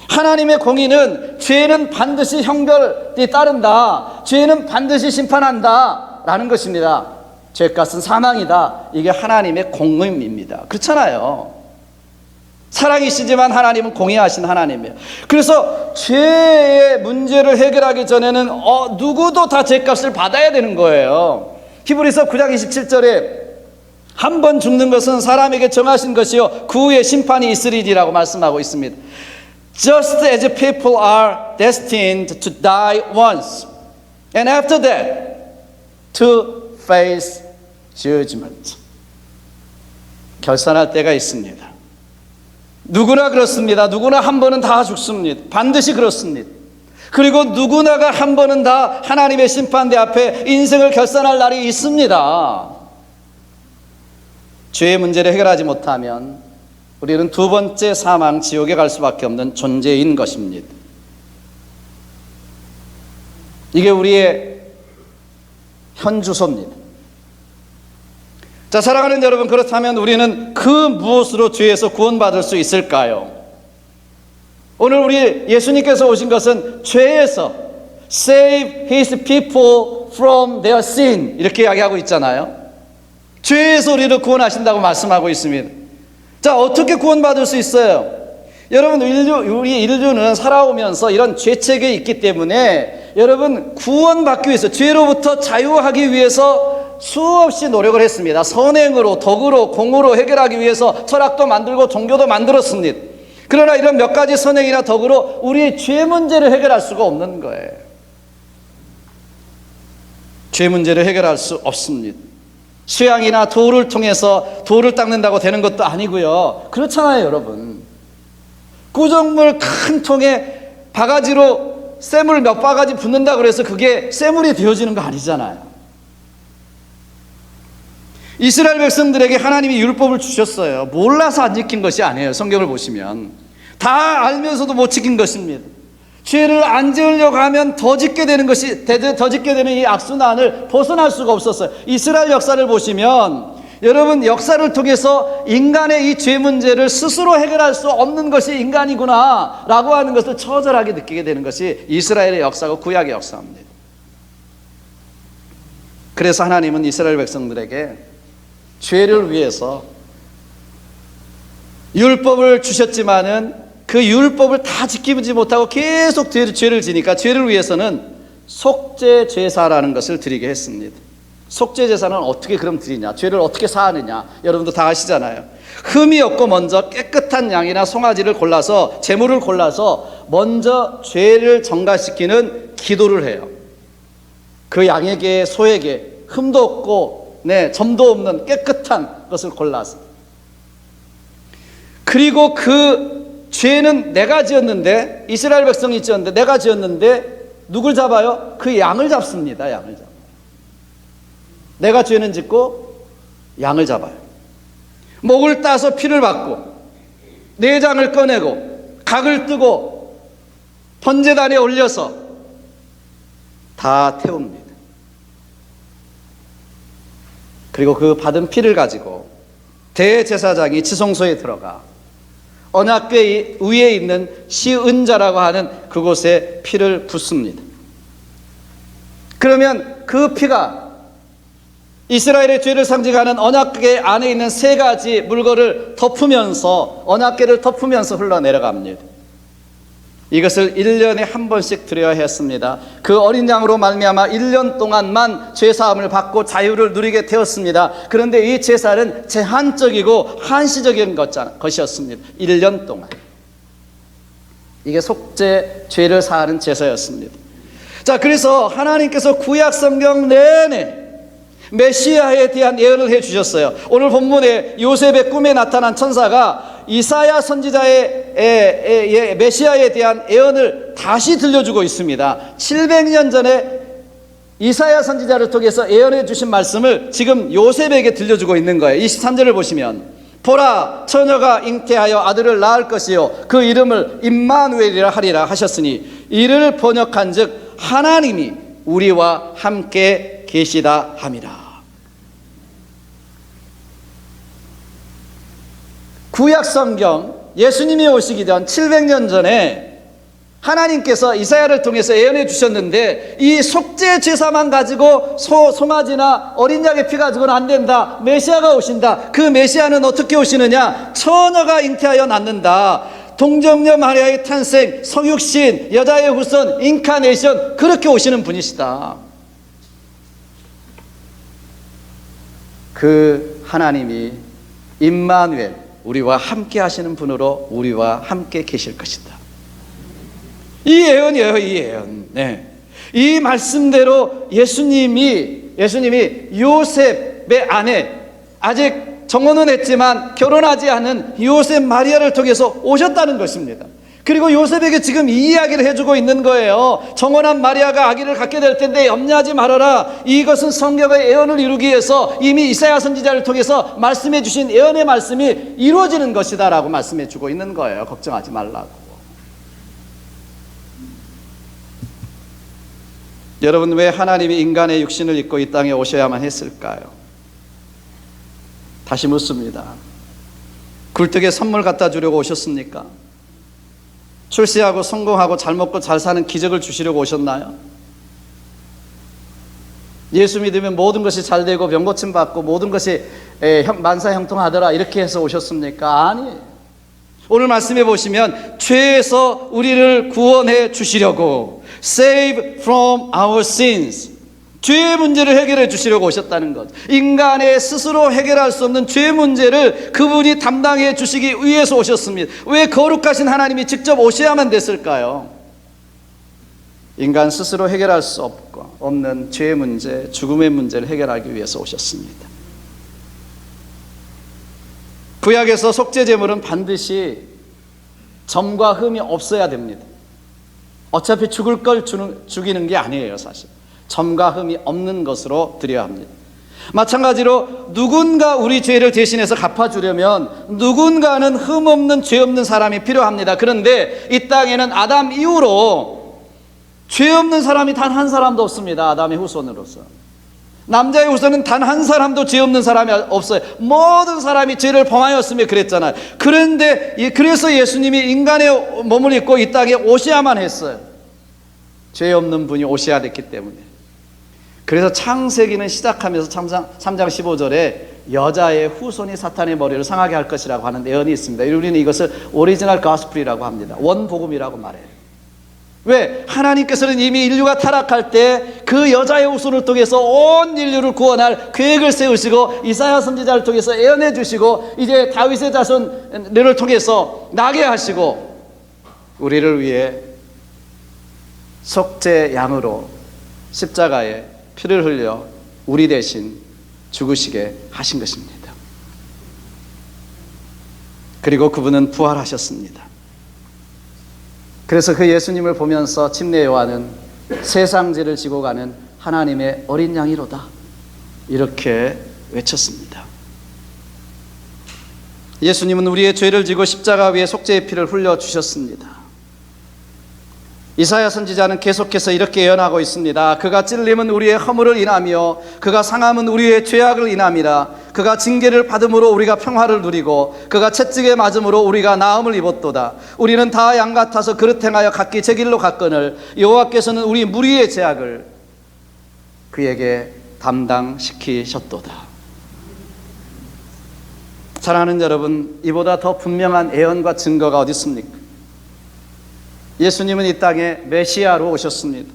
하나님의 공의는 죄는 반드시 형벌이 따른다, 죄는 반드시 심판한다 라는 것입니다. 죄값은 사망이다, 이게 하나님의 공의입니다. 그렇잖아요. 사랑이시지만 하나님은 공의하신 하나님이에요. 그래서 죄의 문제를 해결하기 전에는 누구도 다 죄값을 받아야 되는 거예요. 히브리서 9장 27절에 한 번 죽는 것은 사람에게 정하신 것이요 그 후에 심판이 있으리라고 말씀하고 있습니다. Just as people are destined to die once, and after that, to face judgment. 결산할 때가 있습니다. 누구나 그렇습니다. 누구나 한 번은 다 죽습니다. 반드시 그렇습니다. 그리고 누구나가 한 번은 다 하나님의 심판대 앞에 인생을 결산할 날이 있습니다. 죄의 문제를 해결하지 못하면 우리는 두 번째 사망, 지옥에 갈 수밖에 없는 존재인 것입니다. 이게 우리의 현주소입니다. 자, 사랑하는 여러분, 그렇다면 우리는 그 무엇으로 죄에서 구원받을 수 있을까요? 오늘 우리 예수님께서 오신 것은 죄에서 save his people from their sin, 이렇게 이야기하고 있잖아요. 죄에서 우리를 구원하신다고 말씀하고 있습니다. 자, 어떻게 구원받을 수 있어요? 여러분, 우리 인류는 살아오면서 이런 죄책에 있기 때문에 여러분, 구원받기 위해서, 죄로부터 자유하기 위해서 수없이 노력을 했습니다. 선행으로, 덕으로, 공으로 해결하기 위해서 철학도 만들고 종교도 만들었습니다. 그러나 이런 몇 가지 선행이나 덕으로 우리의 죄 문제를 해결할 수가 없는 거예요. 죄 문제를 해결할 수 없습니다. 수양이나 돌을 통해서 돌을 닦는다고 되는 것도 아니고요. 그렇잖아요, 여러분. 구정물 큰 통에 바가지로 쇠물 몇 바가지 붓는다고 해서 그게 쇠물이 되어지는 거 아니잖아요. 이스라엘 백성들에게 하나님이 율법을 주셨어요. 몰라서 안 지킨 것이 아니에요. 성경을 보시면 다 알면서도 못 지킨 것입니다. 죄를 안 지으려고 하면 더 짓게 되는 것이, 더 짓게 되는 이 악순환을 벗어날 수가 없었어요. 이스라엘 역사를 보시면 여러분, 역사를 통해서 인간의 이 죄 문제를 스스로 해결할 수 없는 것이 인간이구나 라고 하는 것을 처절하게 느끼게 되는 것이 이스라엘의 역사고 구약의 역사입니다. 그래서 하나님은 이스라엘 백성들에게 죄를 위해서 율법을 주셨지만은 그 율법을 다 지키지 못하고 계속 죄를 지니까 죄를 위해서는 속죄 제사라는 것을 드리게 했습니다. 속죄 제사는 어떻게 그럼 드리냐? 죄를 어떻게 사하느냐? 여러분도 다 아시잖아요. 흠이 없고 먼저 깨끗한 양이나 송아지를 골라서, 제물을 골라서 먼저 죄를 정가시키는 기도를 해요. 그 양에게, 소에게 흠도 없고 점도 없는 깨끗한 것을 골라서, 그리고 그 죄는 내가 지었는데, 이스라엘 백성이 지었는데, 내가 지었는데 누굴 잡아요? 그 양을 잡습니다. 양을 잡아요. 내가 죄는 짓고 양을 잡아요. 목을 따서 피를 받고 내장을 꺼내고 각을 뜨고 번제단에 올려서 다 태웁니다. 그리고 그 받은 피를 가지고 대제사장이 지성소에 들어가 언약궤 위에 있는 시은자라고 하는 그곳에 피를 붓습니다. 그러면 그 피가 이스라엘의 죄를 상징하는 언약궤 안에 있는 세 가지 물건을 덮으면서, 언약궤를 덮으면서 흘러내려갑니다. 이것을 1년에 한 번씩 드려야 했습니다. 그 어린 양으로 말미암아 1년 동안만 죄사함을 받고 자유를 누리게 되었습니다. 그런데 이 제사는 제한적이고 한시적인 것이었습니다. 1년 동안. 이게 속죄, 죄를 사하는 제사였습니다. 자, 그래서 하나님께서 구약 성경 내내 메시아에 대한 예언을 해주셨어요. 오늘 본문에 요셉의 꿈에 나타난 천사가 이사야 선지자의 메시아에 대한 예언을 다시 들려주고 있습니다. 700년 전에 이사야 선지자를 통해서 예언해 주신 말씀을 지금 요셉에게 들려주고 있는 거예요. 23절을 보시면, 보라, 처녀가 잉태하여 아들을 낳을 것이요 그 이름을 임마누엘이라 하리라 하셨으니, 이를 번역한 즉 하나님이 우리와 함께 계시다 함이라. 구약 성경, 예수님이 오시기 전 700년 전에 하나님께서 이사야를 통해서 예언해 주셨는데, 이 속죄 제사만 가지고 송아지나 어린 양의 피 가지고는 안 된다. 메시아가 오신다. 그 메시아는 어떻게 오시느냐? 처녀가 잉태하여 낳는다. 동정녀 마리아의 탄생, 성육신, 여자의 후손, 인카네이션, 그렇게 오시는 분이시다. 그 하나님이 임마누엘, 우리와 함께 하시는 분으로 우리와 함께 계실 것이다. 이 예언이에요, 이 예언. 네. 이 말씀대로 예수님이 요셉의 아내, 아직 정혼은 했지만 결혼하지 않은 요셉 마리아를 통해서 오셨다는 것입니다. 그리고 요셉에게 지금 이 이야기를 해주고 있는 거예요. 정혼한 마리아가 아기를 갖게 될 텐데 염려하지 말아라. 이것은 성경의 예언을 이루기 위해서 이미 이사야 선지자를 통해서 말씀해 주신 예언의 말씀이 이루어지는 것이다 라고 말씀해 주고 있는 거예요. 걱정하지 말라고. 여러분, 왜 하나님이 인간의 육신을 입고 이 땅에 오셔야만 했을까요? 다시 묻습니다. 굴뚝에 선물 갖다 주려고 오셨습니까? 출세하고 성공하고 잘 먹고 잘 사는 기적을 주시려고 오셨나요? 예수 믿으면 모든 것이 잘 되고 병 고침 받고 모든 것이 만사 형통하더라 이렇게 해서 오셨습니까? 아니에요. 오늘 말씀해 보시면 죄에서 우리를 구원해 주시려고, save from our sins, 죄의 문제를 해결해 주시려고 오셨다는 것. 인간의 스스로 해결할 수 없는 죄 문제를 그분이 담당해 주시기 위해서 오셨습니다. 왜 거룩하신 하나님이 직접 오셔야만 됐을까요? 인간 스스로 해결할 수 없는 죄의 문제, 죽음의 문제를 해결하기 위해서 오셨습니다. 구약에서 속죄 제물은 반드시 점과 흠이 없어야 됩니다. 어차피 죽을 걸 죽이는 게 아니에요, 사실. 점과 흠이 없는 것으로 드려야 합니다. 마찬가지로 누군가 우리 죄를 대신해서 갚아주려면 누군가는 흠없는 죄 없는 사람이 필요합니다. 그런데 이 땅에는 아담 이후로 죄 없는 사람이 단 한 사람도 없습니다. 아담의 후손으로서. 남자의 후손은 단 한 사람도 죄 없는 사람이 없어요. 모든 사람이 죄를 범하였으며 그랬잖아요. 그런데 그래서 예수님이 인간의 몸을 입고 이 땅에 오셔야만 했어요. 죄 없는 분이 오셔야 됐기 때문에. 그래서 창세기는 시작하면서 3장 15절에 여자의 후손이 사탄의 머리를 상하게 할 것이라고 하는 예언이 있습니다. 우리는 이것을 오리지널 가스프리라고 합니다. 원복음이라고 말해요. 왜? 하나님께서는 이미 인류가 타락할 때 그 여자의 후손을 통해서 온 인류를 구원할 계획을 세우시고 이사야 선지자를 통해서 예언해 주시고 이제 다윗의 자손을 통해서 나게 하시고 우리를 위해 속죄 양으로 십자가에 피를 흘려 우리 대신 죽으시게 하신 것입니다. 그리고 그분은 부활하셨습니다. 그래서 그 예수님을 보면서 침례 요한은 세상 죄를 지고 가는 하나님의 어린 양이로다 이렇게 외쳤습니다. 예수님은 우리의 죄를 지고 십자가 위에 속죄의 피를 흘려주셨습니다. 이사야 선지자는 계속해서 이렇게 예언하고 있습니다. 그가 찔림은 우리의 허물을 인하며 그가 상함은 우리의 죄악을 인함이라. 그가 징계를 받음으로 우리가 평화를 누리고 그가 채찍에 맞음으로 우리가 나음을 입었도다. 우리는 다 양 같아서 그릇 행하여 각기 제 길로 갔거늘 여호와께서는 우리 무리의 죄악을 그에게 담당시키셨도다. 사랑하는 여러분, 이보다 더 분명한 예언과 증거가 어디 있습니까? 예수님은 이 땅에 메시아로 오셨습니다.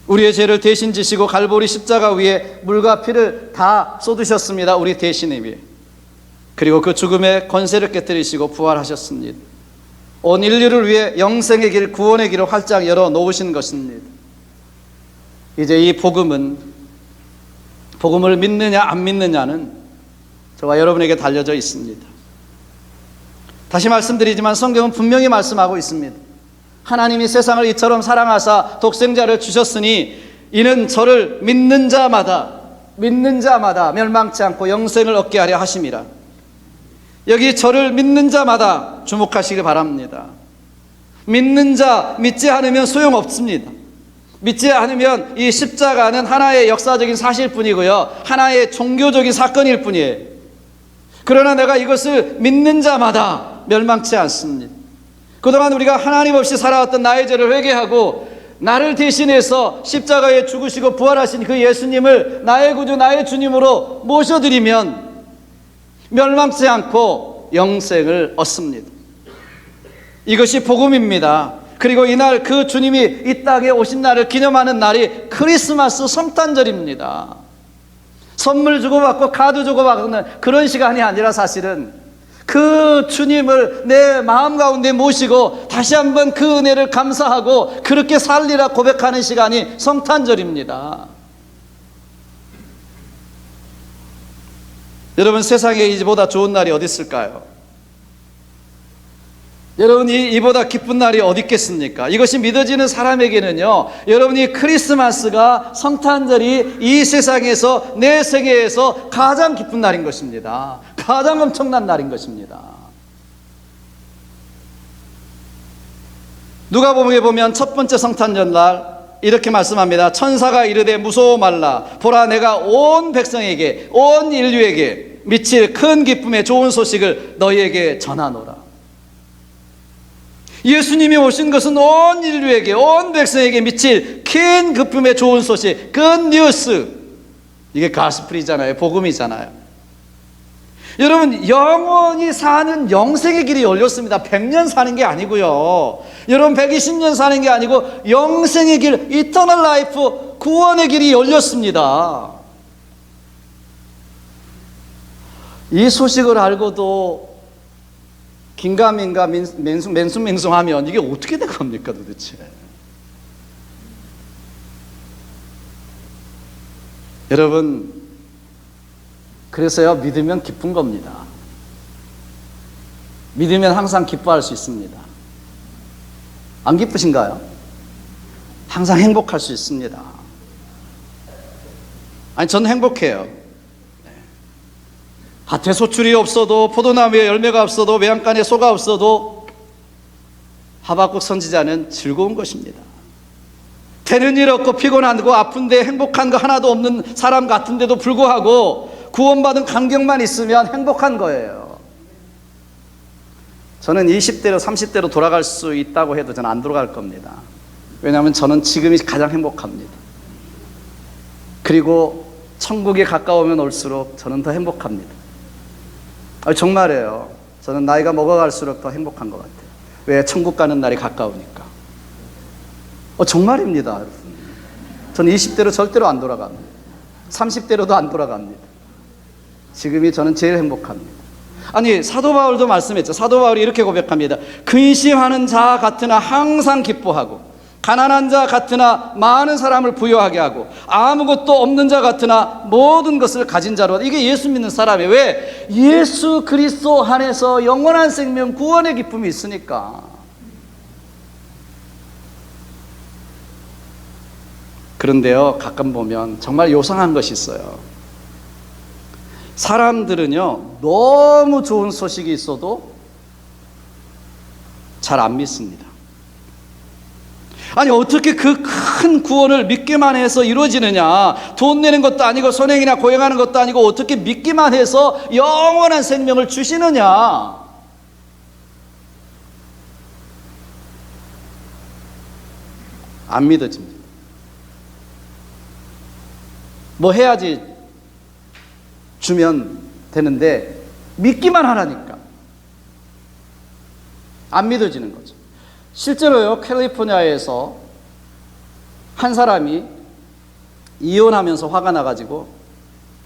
우리의 죄를 대신 지시고 갈보리 십자가 위에 물과 피를 다 쏟으셨습니다. 우리 대신을 위해. 그리고 그 죽음의 권세를 깨뜨리시고 부활하셨습니다. 온 인류를 위해 영생의 길, 구원의 길을 활짝 열어 놓으신 것입니다. 이제 이 복음을 믿느냐 안 믿느냐는 저와 여러분에게 달려져 있습니다. 다시 말씀드리지만 성경은 분명히 말씀하고 있습니다. 하나님이 세상을 이처럼 사랑하사 독생자를 주셨으니 이는 저를 믿는 자마다 멸망치 않고 영생을 얻게 하려 하심이라. 여기 저를 믿는 자마다 주목하시길 바랍니다. 믿는 자, 믿지 않으면 소용없습니다. 믿지 않으면 이 십자가는 하나의 역사적인 사실뿐이고요, 하나의 종교적인 사건일 뿐이에요. 그러나 내가 이것을 믿는 자마다 멸망치 않습니다. 그동안 우리가 하나님 없이 살아왔던 나의 죄를 회개하고 나를 대신해서 십자가에 죽으시고 부활하신 그 예수님을 나의 구주, 나의 주님으로 모셔드리면 멸망치 않고 영생을 얻습니다. 이것이 복음입니다. 그리고 이날 그 주님이 이 땅에 오신 날을 기념하는 날이 크리스마스 성탄절입니다. 선물 주고받고 카드 주고받는 그런 시간이 아니라 사실은 그 주님을 내 마음 가운데 모시고 다시 한번 그 은혜를 감사하고 그렇게 살리라 고백하는 시간이 성탄절입니다. 여러분, 세상에 이보다 좋은 날이 어디 있을까요? 여러분, 이보다 기쁜 날이 어디 있겠습니까? 이것이 믿어지는 사람에게는요, 여러분이 크리스마스가, 성탄절이 이 세상에서, 내 세계에서 가장 기쁜 날인 것입니다. 가장 엄청난 날인 것입니다. 누가복음에 보면 첫 번째 성탄절 날 이렇게 말씀합니다. 천사가 이르되 무서워 말라. 보라, 내가 온 백성에게, 온 인류에게 미칠 큰 기쁨의 좋은 소식을 너희에게 전하노라. 예수님이 오신 것은 온 인류에게, 온 백성에게 미칠 큰 기쁨의 좋은 소식, 굿뉴스. 이게 가스프리잖아요. 복음이잖아요. 여러분, 영원히 사는 영생의 길이 열렸습니다. 100년 사는 게 아니고요, 여러분 120년 사는 게 아니고 영생의 길, 이터널 라이프, 구원의 길이 열렸습니다. 이 소식을 알고도 긴가민가 맹숭맹숭하면 이게 어떻게 된 겁니까 도대체? 여러분, 그래서요, 믿으면 기쁜 겁니다. 믿으면 항상 기뻐할 수 있습니다. 안 기쁘신가요? 항상 행복할 수 있습니다. 아니, 저는 행복해요. 밭에 소출이 없어도, 포도나무에 열매가 없어도, 외양간에 소가 없어도 하박국 선지자는 즐거운 것입니다. 되는 일 없고 피곤하고 아픈데 행복한 거 하나도 없는 사람 같은데도 불구하고 구원받은 감격만 있으면 행복한 거예요. 저는 20대로 30대로 돌아갈 수 있다고 해도 저는 안 돌아갈 겁니다. 왜냐하면 저는 지금이 가장 행복합니다. 그리고 천국에 가까우면 올수록 저는 더 행복합니다. 정말이에요. 저는 나이가 먹어갈수록 더 행복한 것 같아요. 왜? 천국 가는 날이 가까우니까. 정말입니다, 여러분. 저는 20대로 절대로 안 돌아갑니다. 30대로도 안 돌아갑니다. 지금이 저는 제일 행복합니다. 아니, 사도 바울도 말씀했죠. 사도 바울이 이렇게 고백합니다. 근심하는 자 같으나 항상 기뻐하고, 가난한 자 같으나 많은 사람을 부유하게 하고, 아무것도 없는 자 같으나 모든 것을 가진 자로. 이게 예수 믿는 사람이에요. 왜? 예수 그리스도 안에서 영원한 생명, 구원의 기쁨이 있으니까. 그런데요, 가끔 보면 정말 요상한 것이 있어요. 사람들은요, 너무 좋은 소식이 있어도 잘 안 믿습니다. 아니, 어떻게 그 큰 구원을 믿기만 해서 이루어지느냐? 돈 내는 것도 아니고 선행이나 고행하는 것도 아니고 어떻게 믿기만 해서 영원한 생명을 주시느냐? 안 믿어집니다. 뭐 해야지 주면 되는데 믿기만 하라니까 안 믿어지는 거죠. 실제로요, 캘리포니아에서 한 사람이 이혼하면서 화가 나가지고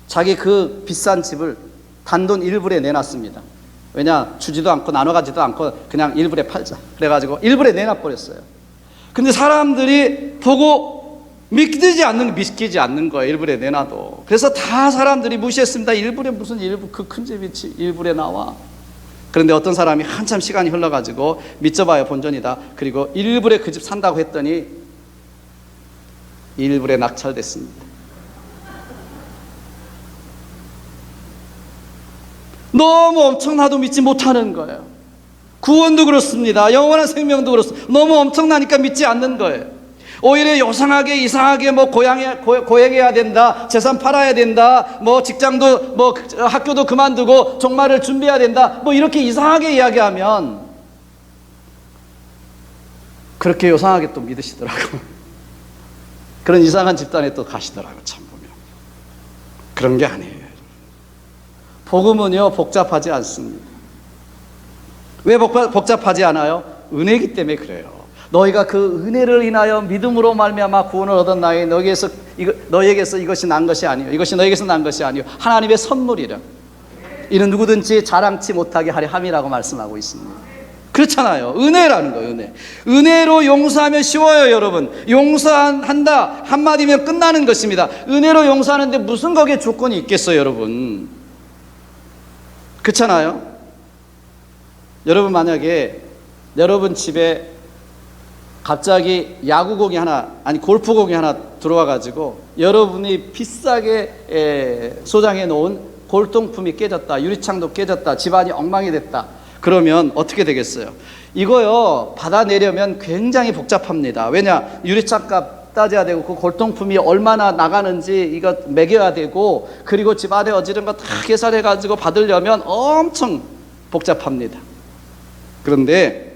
자기 그 비싼 집을 단돈 1불에 내놨습니다. 왜냐? 주지도 않고 나눠가지도 않고 그냥 1불에 팔자. 그래가지고 1불에 내놔버렸어요. 근데 사람들이 보고 믿기지 않는 거예요. 1불에 내놔도. 그래서 다 사람들이 무시했습니다. 1불에 무슨 1불, 그 큰 집이 1불에 나와. 그런데 어떤 사람이 한참 시간이 흘러가지고 믿져봐야 본전이다. 그리고 1불에 그 집 산다고 했더니 1불에 낙찰됐습니다. 너무 엄청나도 믿지 못하는 거예요. 구원도 그렇습니다. 영원한 생명도 그렇습니다. 너무 엄청나니까 믿지 않는 거예요. 오히려 요상하게 이상하게 뭐 고행해야 된다, 재산 팔아야 된다, 뭐 직장도 뭐 학교도 그만두고 종말을 준비해야 된다, 뭐 이렇게 이상하게 이야기하면 그렇게 요상하게 또 믿으시더라고요. 그런 이상한 집단에 또 가시더라고요. 참 보면 그런 게 아니에요. 복음은요, 복잡하지 않습니다. 왜 복잡하지 않아요? 은혜이기 때문에 그래요. 너희가 그 은혜를 인하여 믿음으로 말미암아 구원을 얻었나니 너희에게서 이것이 난 것이 아니요, 이것이 너희에게서 난 것이 아니요, 하나님의 선물이라. 이는 누구든지 자랑치 못하게 하려 함이라고 말씀하고 있습니다. 그렇잖아요. 은혜라는 거예요. 은혜. 은혜로 용서하면 쉬워요, 여러분. 용서한다 한마디면 끝나는 것입니다. 은혜로 용서하는데 무슨 거기에 조건이 있겠어요, 여러분? 그렇잖아요. 여러분, 만약에 여러분 집에 갑자기 야구공이 하나, 아니 골프공이 하나 들어와 가지고 여러분이 비싸게 소장해 놓은 골동품이 깨졌다, 유리창도 깨졌다, 집안이 엉망이 됐다. 그러면 어떻게 되겠어요? 이거요, 받아내려면 굉장히 복잡합니다. 왜냐? 유리창값 따져야 되고, 그 골동품이 얼마나 나가는지 이거 매겨야 되고, 그리고 집안에 어지른 거 다 계산해 가지고 받으려면 엄청 복잡합니다. 그런데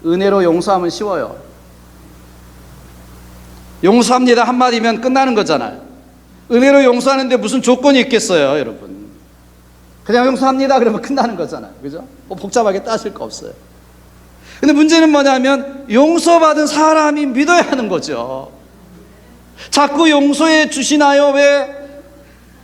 은혜로 용서하면 쉬워요. 용서합니다 한마디면 끝나는 거잖아요. 은혜로 용서하는데 무슨 조건이 있겠어요, 여러분? 그냥 용서합니다 그러면 끝나는 거잖아요. 그죠? 뭐 복잡하게 따질 거 없어요. 근데 문제는 뭐냐면 용서받은 사람이 믿어야 하는 거죠. 자꾸 용서해 주시나요? 왜?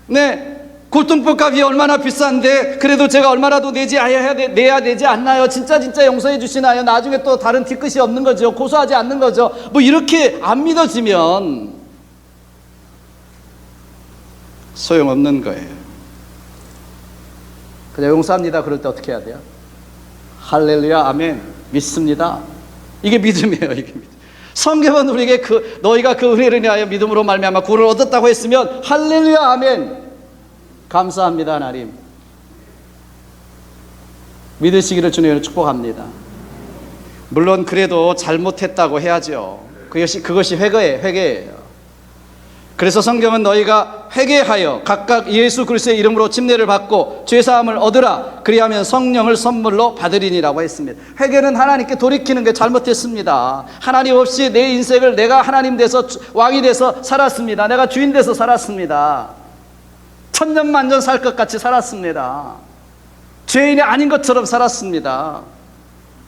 네, 골동품 값이 얼마나 비싼데 그래도 제가 얼마라도 내야 되지 않나요? 진짜 용서해 주시나요? 나중에 또 다른 뒤끝이 없는 거죠. 고소하지 않는 거죠. 뭐 이렇게 안 믿어지면 소용없는 거예요. 그냥 용서합니다 그럴 때 어떻게 해야 돼요? 할렐루야, 아멘, 믿습니다. 이게 믿음이에요. 이게 믿음. 성경은 우리에게 너희가 그 은혜를 인하여 믿음으로 말미암아 구원을 얻었다고 했으면 할렐루야 아멘. 감사합니다 하나님. 믿으시기를 주님으로 축복합니다. 물론 그래도 잘못했다고 해야죠. 그것이 회개예요. 그래서 성경은 너희가 회개하여 각각 예수 그리스도의 이름으로 침례를 받고 죄사함을 얻으라. 그리하면 성령을 선물로 받으리니라고 했습니다. 회개는 하나님께 돌이키는 게 잘못했습니다. 하나님 없이 내 인생을 내가 하나님 돼서 왕이 돼서 살았습니다. 내가 주인 돼서 살았습니다. 천년만년 살 것 같이 살았습니다. 죄인이 아닌 것처럼 살았습니다.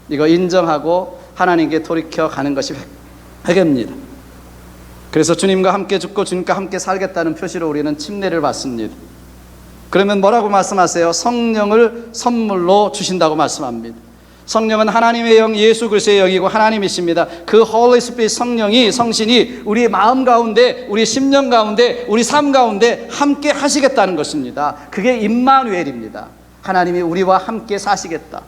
이거 인정하고 하나님께 돌이켜 가는 것이 회개입니다. 그래서 주님과 함께 죽고 주님과 함께 살겠다는 표시로 우리는 침례를 받습니다. 그러면 뭐라고 말씀하세요? 성령을 선물로 주신다고 말씀합니다. 성령은 하나님의 영 예수 그리스도의 영이고 하나님이십니다. 그 Holy Spirit 성신이 우리의 마음 가운데, 우리 심령 가운데, 우리 삶 가운데 함께 하시겠다는 것입니다. 그게 임마누엘입니다. 하나님이 우리와 함께 사시겠다.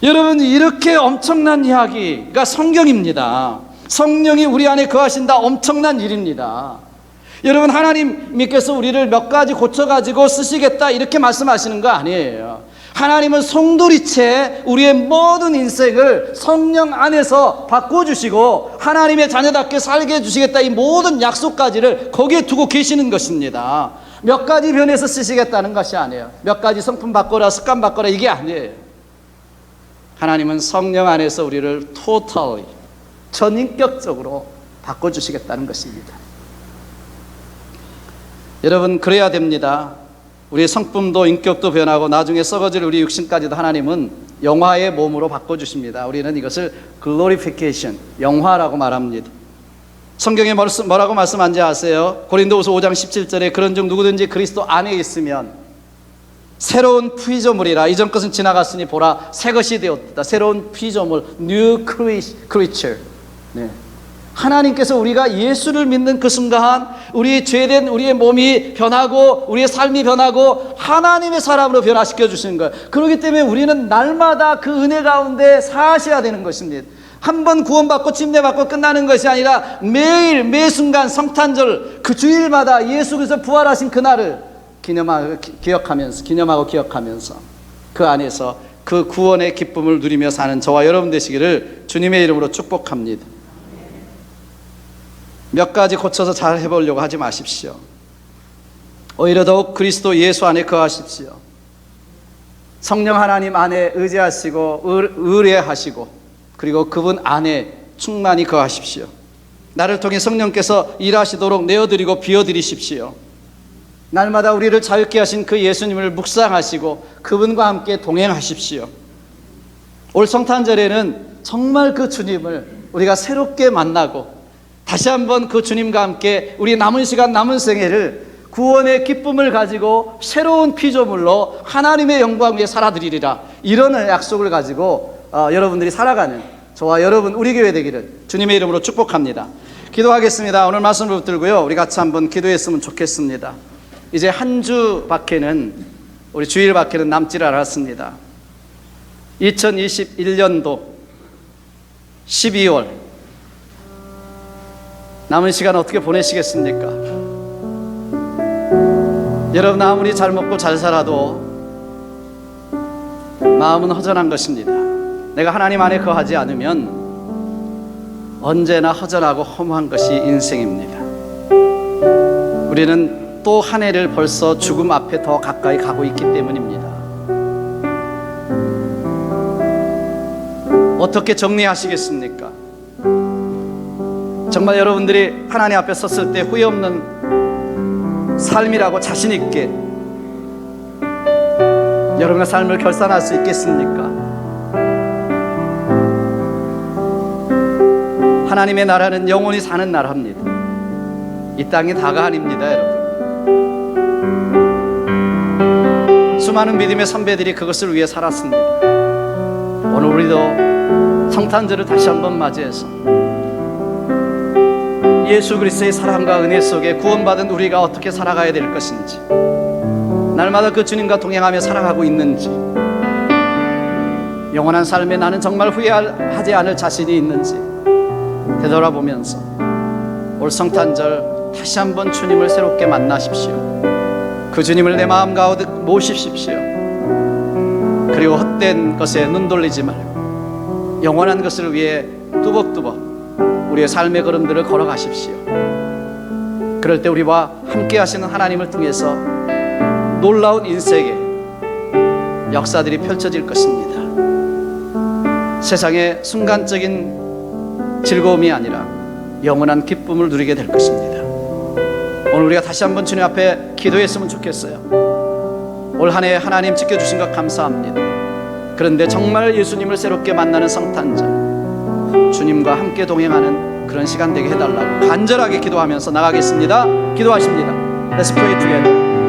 여러분, 이렇게 엄청난 이야기가 성경입니다. 성령이 우리 안에 거하신다. 엄청난 일입니다. 여러분, 하나님께서 우리를 몇 가지 고쳐가지고 쓰시겠다 이렇게 말씀하시는 거 아니에요. 하나님은 송두리째 우리의 모든 인생을 성령 안에서 바꿔주시고 하나님의 자녀답게 살게 해주시겠다, 이 모든 약속까지를 거기에 두고 계시는 것입니다. 몇 가지 변해서 쓰시겠다는 것이 아니에요. 몇 가지 성품 바꿔라, 습관 바꿔라, 이게 아니에요. 하나님은 성령 안에서 우리를 totally, 전인격적으로 바꿔주시겠다는 것입니다. 여러분, 그래야 됩니다. 우리의 성품도 인격도 변하고 나중에 썩어질 우리 육신까지도 하나님은 영화의 몸으로 바꿔주십니다. 우리는 이것을 glorification, 영화라고 말합니다. 성경에 뭐라고 말씀한지 아세요? 고린도후서 5장 17절에 그런즉 누구든지 그리스도 안에 있으면 새로운 피조물이라. 이전 것은 지나갔으니 보라 새 것이 되었다. 새로운 피조물, new creature. 네. 하나님께서 우리가 예수를 믿는 그 순간 우리 죄된 우리의 몸이 변하고 우리의 삶이 변하고 하나님의 사람으로 변화시켜 주시는 거예요. 그렇기 때문에 우리는 날마다 그 은혜 가운데 사셔야 되는 것입니다. 한 번 구원받고 침례받고 끝나는 것이 아니라 매일 매순간 성탄절 그 주일마다 예수 그리스도 부활하신 그날을 기념하고 기억하면서 그 안에서 그 구원의 기쁨을 누리며 사는 저와 여러분 되시기를 주님의 이름으로 축복합니다. 몇 가지 고쳐서 잘 해보려고 하지 마십시오. 오히려 더욱 그리스도 예수 안에 거하십시오. 성령 하나님 안에 의지하시고 의뢰하시고 그리고 그분 안에 충만히 거하십시오. 나를 통해 성령께서 일하시도록 내어드리고 비워드리십시오. 날마다 우리를 자유케 하신 그 예수님을 묵상하시고 그분과 함께 동행하십시오. 올 성탄절에는 정말 그 주님을 우리가 새롭게 만나고 다시 한번 그 주님과 함께 우리 남은 시간 남은 생애를 구원의 기쁨을 가지고 새로운 피조물로 하나님의 영광 위에 살아드리리라, 이런 약속을 가지고 여러분들이 살아가는 저와 여러분 우리 교회 되기를 주님의 이름으로 축복합니다. 기도하겠습니다. 오늘 말씀을 붙들고요, 우리 같이 한번 기도했으면 좋겠습니다. 이제 한 주밖에는, 우리 주일밖에는 남질 않았습니다. 2021년도 12월 남은 시간 어떻게 보내시겠습니까? 여러분, 아무리 잘 먹고 잘 살아도 마음은 허전한 것입니다. 내가 하나님 안에 거하지 않으면 언제나 허전하고 허무한 것이 인생입니다. 우리는 또 한 해를 벌써 죽음 앞에 더 가까이 가고 있기 때문입니다. 어떻게 정리하시겠습니까? 정말 여러분들이 하나님 앞에 섰을 때 후회 없는 삶이라고 자신 있게 여러분의 삶을 결산할 수 있겠습니까? 하나님의 나라는 영원히 사는 나라입니다. 이 땅이 다가 아닙니다, 여러분. 수많은 믿음의 선배들이 그것을 위해 살았습니다. 오늘 우리도 성탄절을 다시 한번 맞이해서 예수 그리스도의 사랑과 은혜 속에 구원받은 우리가 어떻게 살아가야 될 것인지, 날마다 그 주님과 동행하며 살아가고 있는지, 영원한 삶에 나는 정말 후회하지 않을 자신이 있는지, 되돌아보면서 올 성탄절 다시 한번 주님을 새롭게 만나십시오. 그 주님을 내 마음 가득 모십십시오. 그리고 헛된 것에 눈 돌리지 말고 영원한 것을 위해 뚜벅뚜벅 우리의 삶의 걸음들을 걸어가십시오. 그럴 때 우리와 함께 하시는 하나님을 통해서 놀라운 인생의 역사들이 펼쳐질 것입니다. 세상의 순간적인 즐거움이 아니라 영원한 기쁨을 누리게 될 것입니다. 오늘 우리가 다시 한번 주님 앞에 기도했으면 좋겠어요. 올 한 해 하나님 지켜주신 것 감사합니다. 그런데 정말 예수님을 새롭게 만나는 성탄절, 주님과 함께 동행하는 그런 시간 되게 해달라고 간절하게 기도하면서 나가겠습니다. 기도하십니다. Let's pray together.